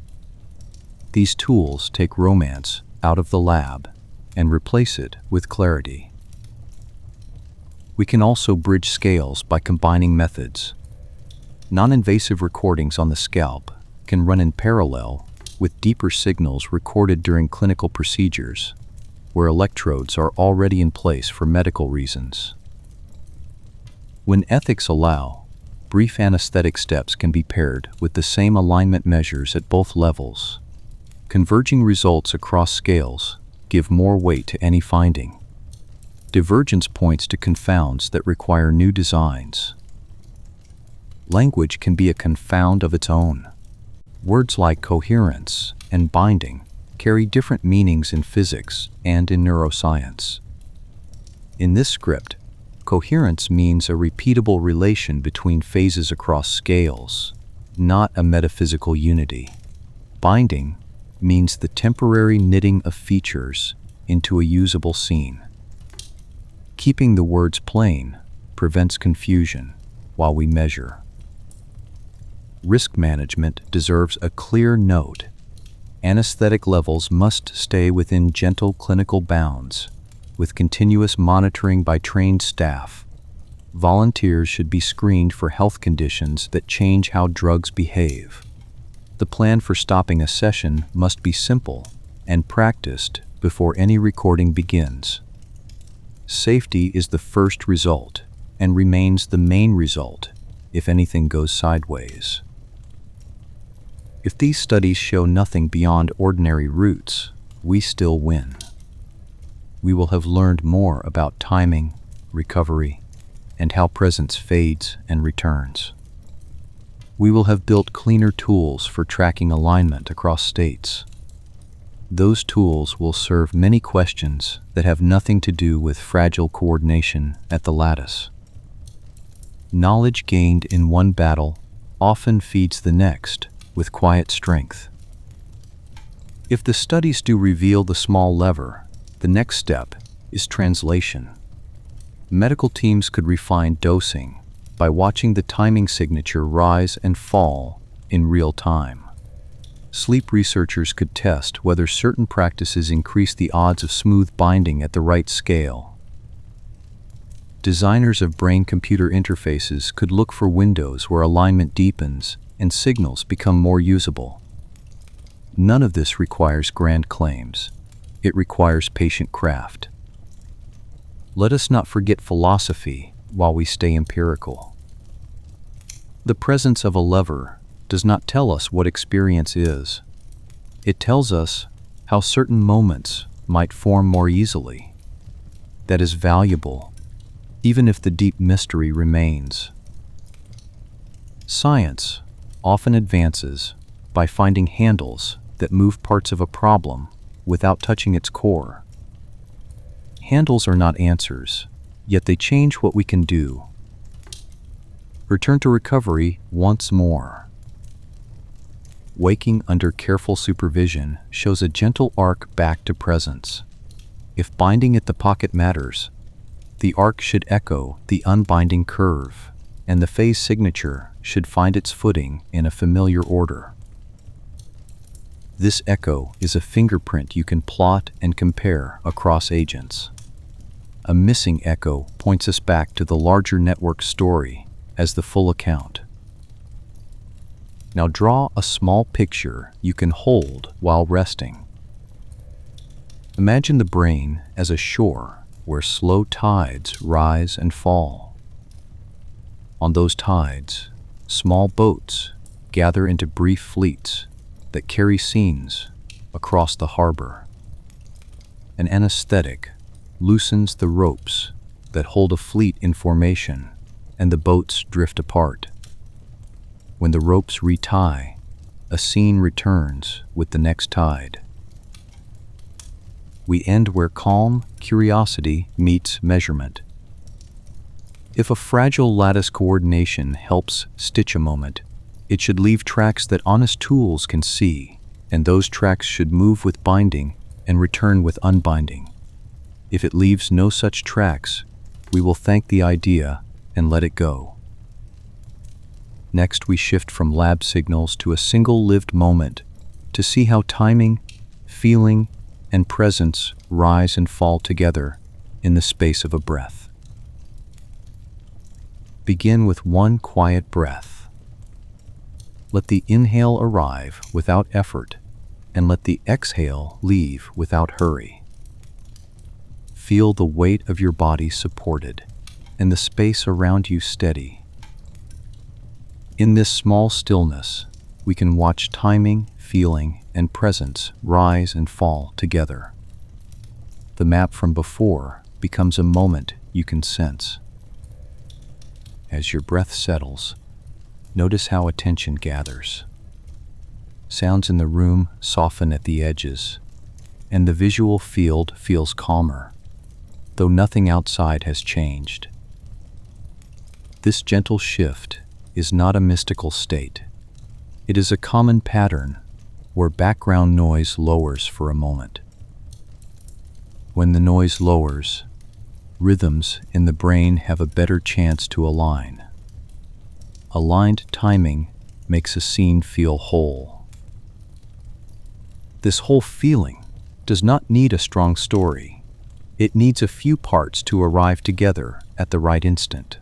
These tools take romance out of the lab and replace it with clarity. We can also bridge scales by combining methods. Non-invasive recordings on the scalp can run in parallel with deeper signals recorded during clinical procedures, where electrodes are already in place for medical reasons. When ethics allow, brief anesthetic steps can be paired with the same alignment measures at both levels. Converging results across scales give more weight to any finding. Divergence points to confounds that require new designs. Language can be a confound of its own. Words like coherence and binding carry different meanings in physics and in neuroscience. In this script, coherence means a repeatable relation between phases across scales, not a metaphysical unity. Binding means the temporary knitting of features into a usable scene. Keeping the words plain prevents confusion while we measure. Risk management deserves a clear note. Anesthetic levels must stay within gentle clinical bounds, with continuous monitoring by trained staff. Volunteers should be screened for health conditions that change how drugs behave. The plan for stopping a session must be simple and practiced before any recording begins. Safety is the first result and remains the main result if anything goes sideways. If these studies show nothing beyond ordinary routes, we still win. We will have learned more about timing, recovery, and how presence fades and returns. We will have built cleaner tools for tracking alignment across states. Those tools will serve many questions that have nothing to do with fragile coordination at the lattice. Knowledge gained in one battle often feeds the next with quiet strength. If the studies do reveal the small lever, the next step is translation. Medical teams could refine dosing by watching the timing signature rise and fall in real time. Sleep researchers could test whether certain practices increase the odds of smooth binding at the right scale. Designers of brain-computer interfaces could look for windows where alignment deepens and signals become more usable. None of this requires grand claims. It requires patient craft. Let us not forget philosophy while we stay empirical. The presence of a lever does not tell us what experience is. It tells us how certain moments might form more easily. That is valuable, even if the deep mystery remains. Science often advances by finding handles that move parts of a problem without touching its core. Handles are not answers, yet they change what we can do. Return to recovery once more. Waking under careful supervision shows a gentle arc back to presence. If binding at the pocket matters, the arc should echo the unbinding curve, and the phase signature should find its footing in a familiar order. This echo is a fingerprint you can plot and compare across agents. A missing echo points us back to the larger network story as the full account. Now draw a small picture you can hold while resting. Imagine the brain as a shore where slow tides rise and fall. On those tides, small boats gather into brief fleets that carry scenes across the harbor. An anesthetic loosens the ropes that hold a fleet in formation, and the boats drift apart. When the ropes retie, a scene returns with the next tide. We end where calm curiosity meets measurement. If a fragile lattice coordination helps stitch a moment, it should leave tracks that honest tools can see, and those tracks should move with binding and return with unbinding. If it leaves no such tracks, we will thank the idea and let it go. Next, we shift from lab signals to a single lived moment to see how timing, feeling, and presence rise and fall together in the space of a breath. Begin with one quiet breath. Let the inhale arrive without effort, and let the exhale leave without hurry. Feel the weight of your body supported, and the space around you steady. In this small stillness, we can watch timing, feeling, and presence rise and fall together. The map from before becomes a moment you can sense. As your breath settles, notice how attention gathers. Sounds in the room soften at the edges, and the visual field feels calmer, though nothing outside has changed. This gentle shift is not a mystical state. It is a common pattern where background noise lowers for a moment. When the noise lowers, rhythms in the brain have a better chance to align. Aligned timing makes a scene feel whole. This whole feeling does not need a strong story. It needs a few parts to arrive together at the right instant.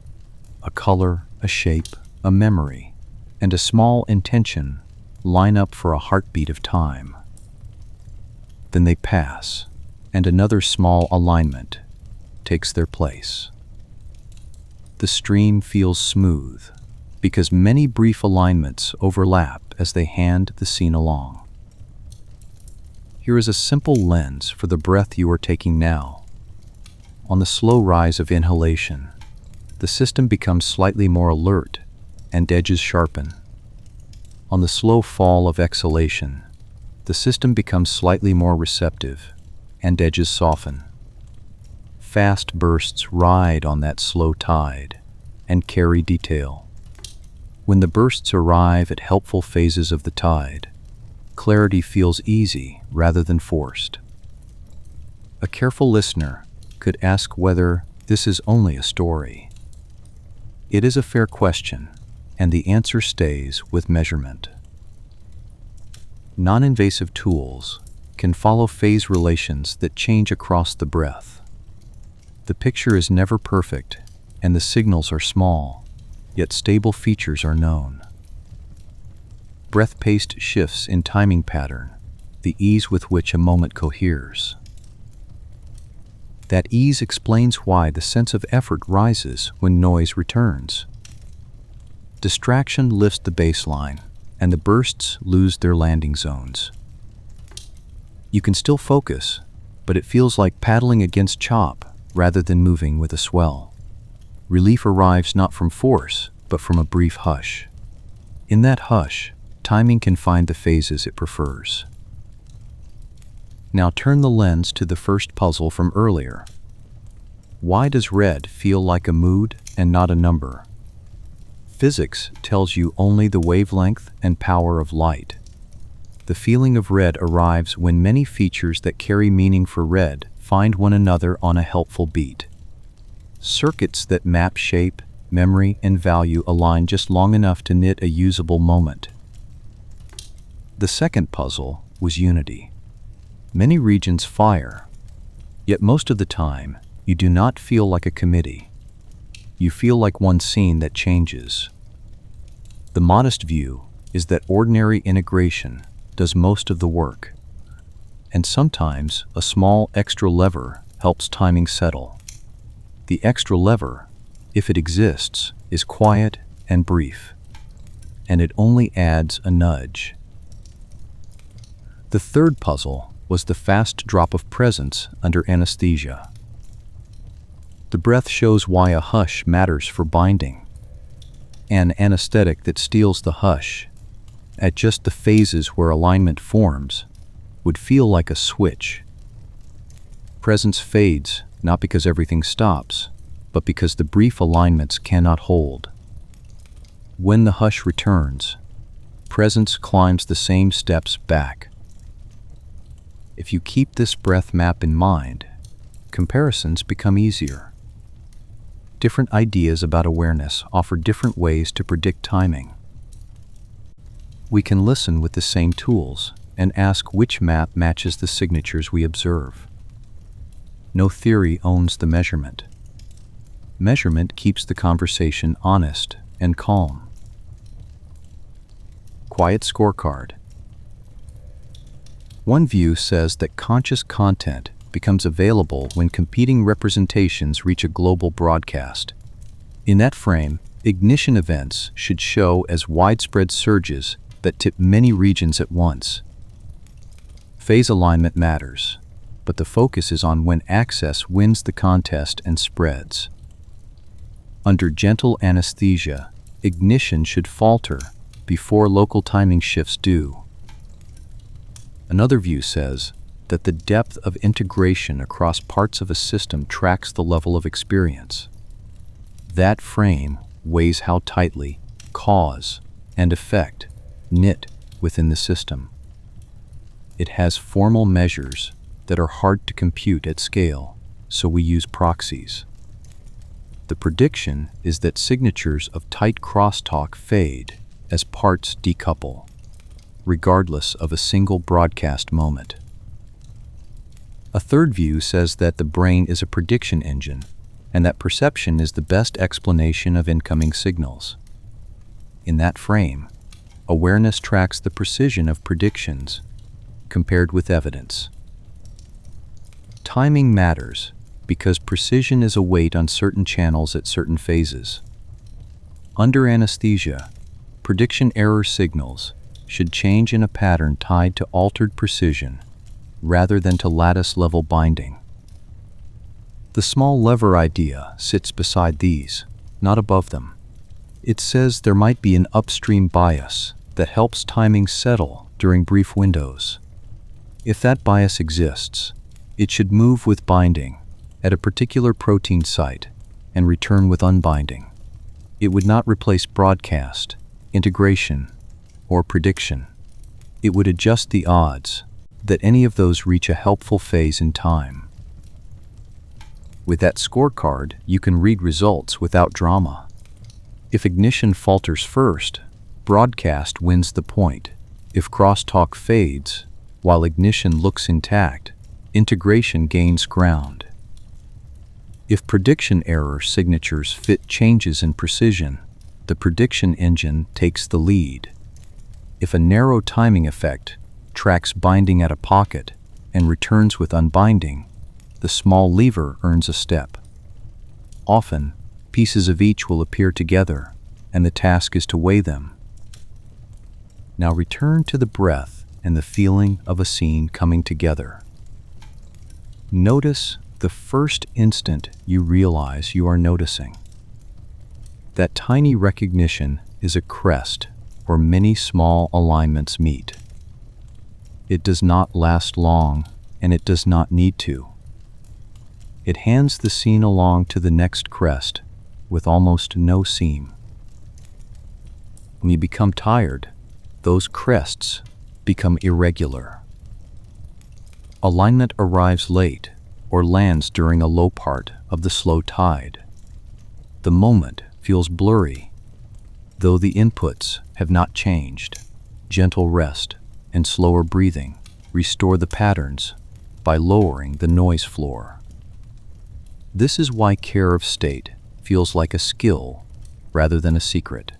A color, a shape, a memory, and a small intention line up for a heartbeat of time. Then they pass, and another small alignment takes their place. The stream feels smooth because many brief alignments overlap as they hand the scene along. Here is a simple lens for the breath you are taking now. On the slow rise of inhalation, the system becomes slightly more alert and edges sharpen. On the slow fall of exhalation, the system becomes slightly more receptive and edges soften. Fast bursts ride on that slow tide, and carry detail. When the bursts arrive at helpful phases of the tide, clarity feels easy rather than forced. A careful listener could ask whether this is only a story. It is a fair question, and the answer stays with measurement. Non-invasive tools can follow phase relations that change across the breath. The picture is never perfect, and the signals are small, yet stable features are known. Breath-paced shifts in timing pattern, the ease with which a moment coheres. That ease explains why the sense of effort rises when noise returns. Distraction lifts the baseline, and the bursts lose their landing zones. You can still focus, but it feels like paddling against chop rather than moving with a swell. Relief arrives not from force, but from a brief hush. In that hush, timing can find the phases it prefers. Now turn the lens to the first puzzle from earlier. Why does red feel like a mood and not a number? Physics tells you only the wavelength and power of light. The feeling of red arrives when many features that carry meaning for red find one another on a helpful beat. Circuits that map shape, memory, and value align just long enough to knit a usable moment. The second puzzle was unity. Many regions fire, yet most of the time, you do not feel like a committee. You feel like one scene that changes. The modest view is that ordinary integration does most of the work, and sometimes a small extra lever helps timing settle. The extra lever, if it exists, is quiet and brief, and it only adds a nudge. The third puzzle was the fast drop of presence under anesthesia. The breath shows why a hush matters for binding. An anesthetic that steals the hush, at just the phases where alignment forms, would feel like a switch. Presence fades not because everything stops, but because the brief alignments cannot hold. When the hush returns, presence climbs the same steps back. If you keep this breath map in mind, comparisons become easier. Different ideas about awareness offer different ways to predict timing. We can listen with the same tools and ask which map matches the signatures we observe. No theory owns the measurement. Measurement keeps the conversation honest and calm. Quiet scorecard. One view says that conscious content becomes available when competing representations reach a global broadcast. In that frame, ignition events should show as widespread surges that tip many regions at once. Phase alignment matters, but the focus is on when access wins the contest and spreads. Under gentle anesthesia, ignition should falter before local timing shifts do. Another view says that the depth of integration across parts of a system tracks the level of experience. That frame weighs how tightly cause and effect knit within the system. It has formal measures that are hard to compute at scale, so we use proxies. The prediction is that signatures of tight crosstalk fade as parts decouple, regardless of a single broadcast moment. A third view says that the brain is a prediction engine, and that perception is the best explanation of incoming signals. In that frame, awareness tracks the precision of predictions compared with evidence. Timing matters because precision is a weight on certain channels at certain phases. Under anesthesia, prediction error signals should change in a pattern tied to altered precision rather than to lattice-level binding. The small lever idea sits beside these, not above them. It says there might be an upstream bias that helps timing settle during brief windows. If that bias exists, it should move with binding at a particular protein site and return with unbinding. It would not replace broadcast, integration, or prediction. It would adjust the odds that any of those reach a helpful phase in time. With that scorecard, you can read results without drama. If ignition falters first, broadcast wins the point. If crosstalk fades, while ignition looks intact, integration gains ground. If prediction error signatures fit changes in precision, the prediction engine takes the lead. If a narrow timing effect tracks binding at a pocket and returns with unbinding, the small lever earns a step. Often, pieces of each will appear together, and the task is to weigh them. Now return to the breath and the feeling of a scene coming together. Notice the first instant you realize you are noticing. That tiny recognition is a crest where many small alignments meet. It does not last long, and it does not need to. It hands the scene along to the next crest with almost no seam. When you become tired, those crests become irregular. Alignment arrives late or lands during a low part of the slow tide. The moment feels blurry, though the inputs have not changed. Gentle rest and slower breathing restore the patterns by lowering the noise floor. This is why care of state feels like a skill rather than a secret.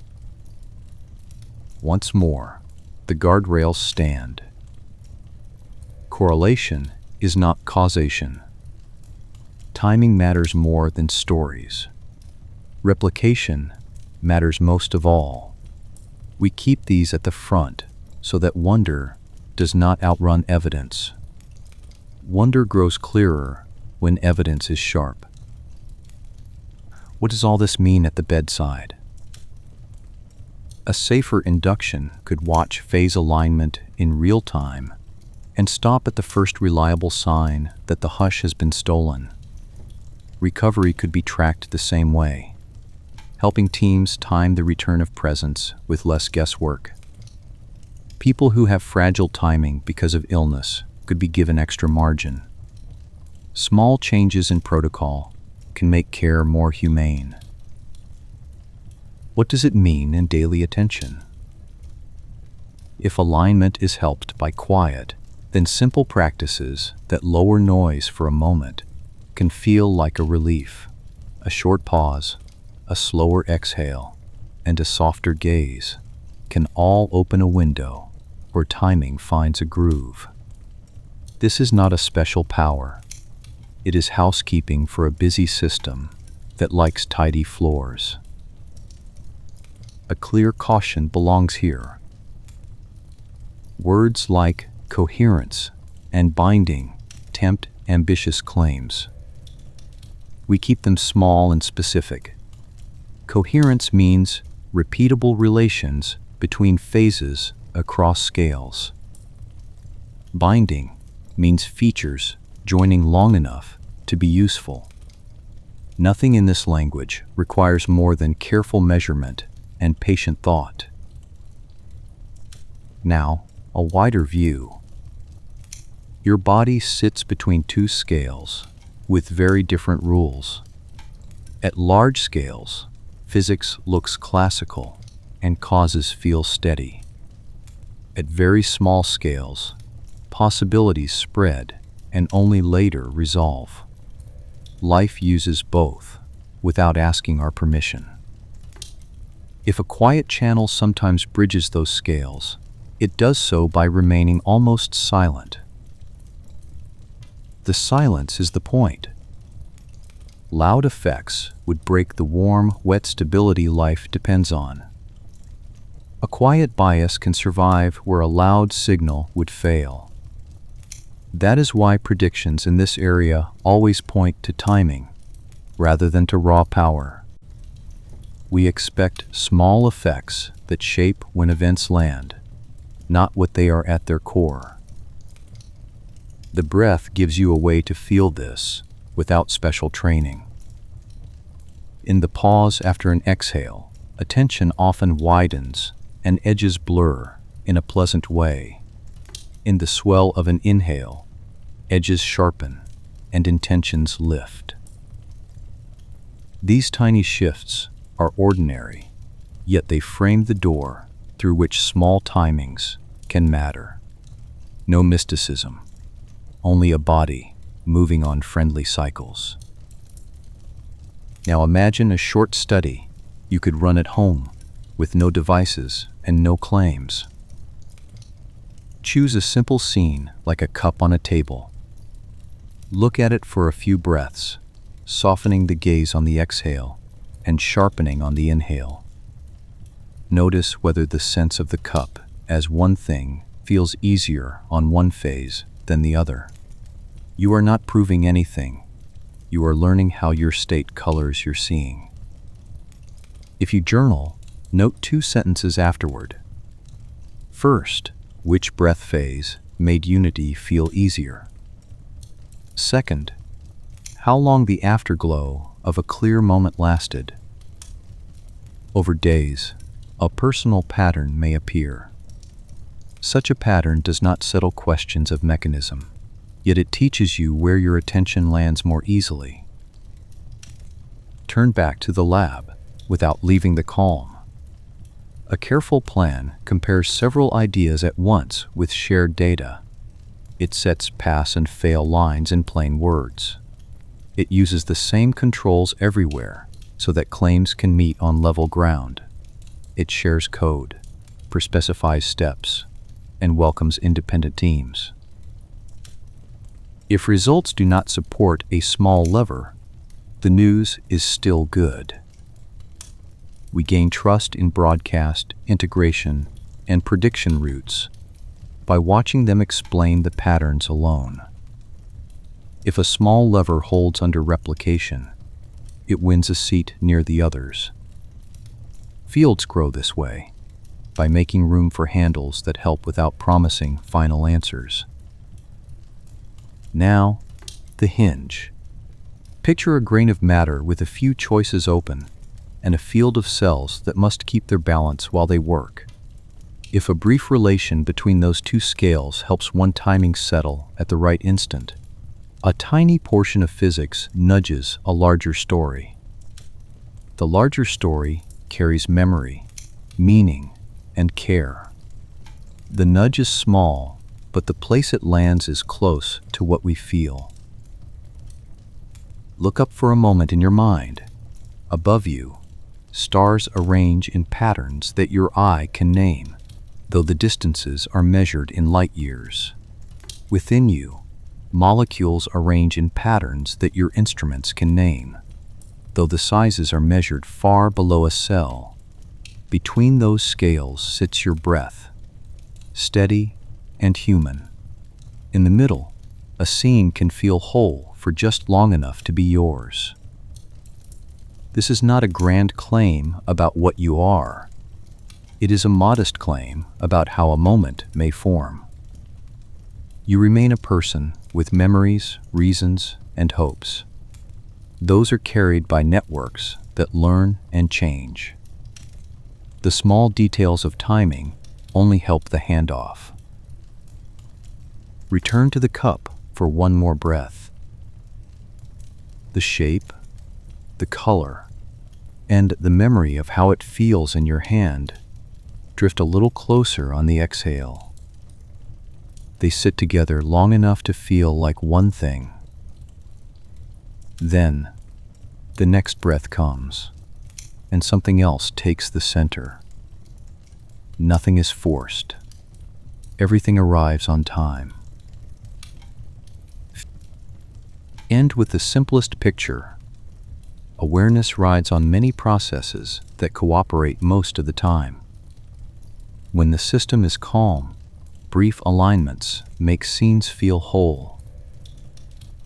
Once more, the guardrails stand. Correlation is not causation. Timing matters more than stories. Replication matters most of all. We keep these at the front so that wonder does not outrun evidence. Wonder grows clearer when evidence is sharp. What does all this mean at the bedside? A safer induction could watch phase alignment in real time and stop at the first reliable sign that the hush has been stolen. Recovery could be tracked the same way, helping teams time the return of presence with less guesswork. People who have fragile timing because of illness could be given extra margin. Small changes in protocol can make care more humane. What does it mean in daily attention? If alignment is helped by quiet, then simple practices that lower noise for a moment can feel like a relief. A short pause, a slower exhale, and a softer gaze can all open a window where timing finds a groove. This is not a special power. It is housekeeping for a busy system that likes tidy floors. A clear caution belongs here. Words like coherence and binding tempt ambitious claims. We keep them small and specific. Coherence means repeatable relations between phases across scales. Binding means features joining long enough to be useful. Nothing in this language requires more than careful measurement and patient thought. Now, a wider view. Your body sits between two scales with very different rules. At large scales, physics looks classical and causes feel steady. At very small scales, possibilities spread and only later resolve. Life uses both without asking our permission. If a quiet channel sometimes bridges those scales, it does so by remaining almost silent. The silence is the point. Loud effects would break the warm, wet stability life depends on. A quiet bias can survive where a loud signal would fail. That is why predictions in this area always point to timing, rather than to raw power. We expect small effects that shape when events land, not what they are at their core. The breath gives you a way to feel this without special training. In the pause after an exhale, attention often widens and edges blur in a pleasant way. In the swell of an inhale, edges sharpen and intentions lift. These tiny shifts are ordinary, yet they frame the door through which small timings can matter. No mysticism, only a body moving on friendly cycles. Now imagine a short study you could run at home with no devices and no claims. Choose a simple scene like a cup on a table. Look at it for a few breaths, softening the gaze on the exhale and sharpening on the inhale. Notice whether the sense of the cup as one thing feels easier on one phase than the other. You are not proving anything. You are learning how your state colors your seeing. If you journal, note 2 sentences afterward. First, which breath phase made unity feel easier? Second, how long the afterglow of a clear moment lasted. Over days, a personal pattern may appear. Such a pattern does not settle questions of mechanism, yet it teaches you where your attention lands more easily. Turn back to the lab without leaving the calm. A careful plan compares several ideas at once with shared data. It sets pass and fail lines in plain words. It uses the same controls everywhere so that claims can meet on level ground. It shares code, pre-specifies steps, and welcomes independent teams. If results do not support a small lever, the news is still good. We gain trust in broadcast, integration, and prediction routes by watching them explain the patterns alone. If a small lever holds under replication, it wins a seat near the others. Fields grow this way, by making room for handles that help without promising final answers. Now, the hinge. Picture a grain of matter with a few choices open, and a field of cells that must keep their balance while they work. If a brief relation between those 2 scales helps one timing settle at the right instant, a tiny portion of physics nudges a larger story. The larger story carries memory, meaning, and care. The nudge is small, but the place it lands is close to what we feel. Look up for a moment in your mind. Above you, stars arrange in patterns that your eye can name, though the distances are measured in light years. Within you, molecules arrange in patterns that your instruments can name, though the sizes are measured far below a cell. Between those scales sits your breath, steady and human. In the middle, a scene can feel whole for just long enough to be yours. This is not a grand claim about what you are. It is a modest claim about how a moment may form. You remain a person with memories, reasons, and hopes. Those are carried by networks that learn and change. The small details of timing only help the handoff. Return to the cup for one more breath. The shape, the color, and the memory of how it feels in your hand drift a little closer on the exhale. They sit together long enough to feel like one thing. Then, the next breath comes, and something else takes the center. Nothing is forced. Everything arrives on time. End with the simplest picture. Awareness rides on many processes that cooperate most of the time. When the system is calm, brief alignments make scenes feel whole.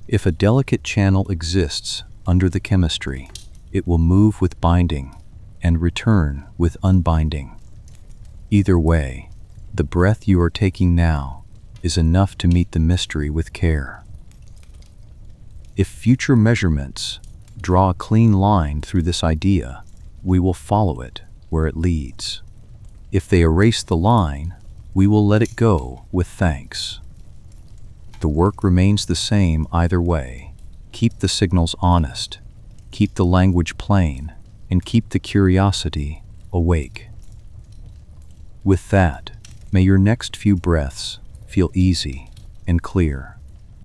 If a delicate channel exists under the chemistry, it will move with binding and return with unbinding. Either way, the breath you are taking now is enough to meet the mystery with care. If future measurements draw a clean line through this idea, we will follow it where it leads. If they erase the line, we will let it go with thanks. The work remains the same either way. Keep the signals honest, keep the language plain, and keep the curiosity awake. With that, may your next few breaths feel easy and clear.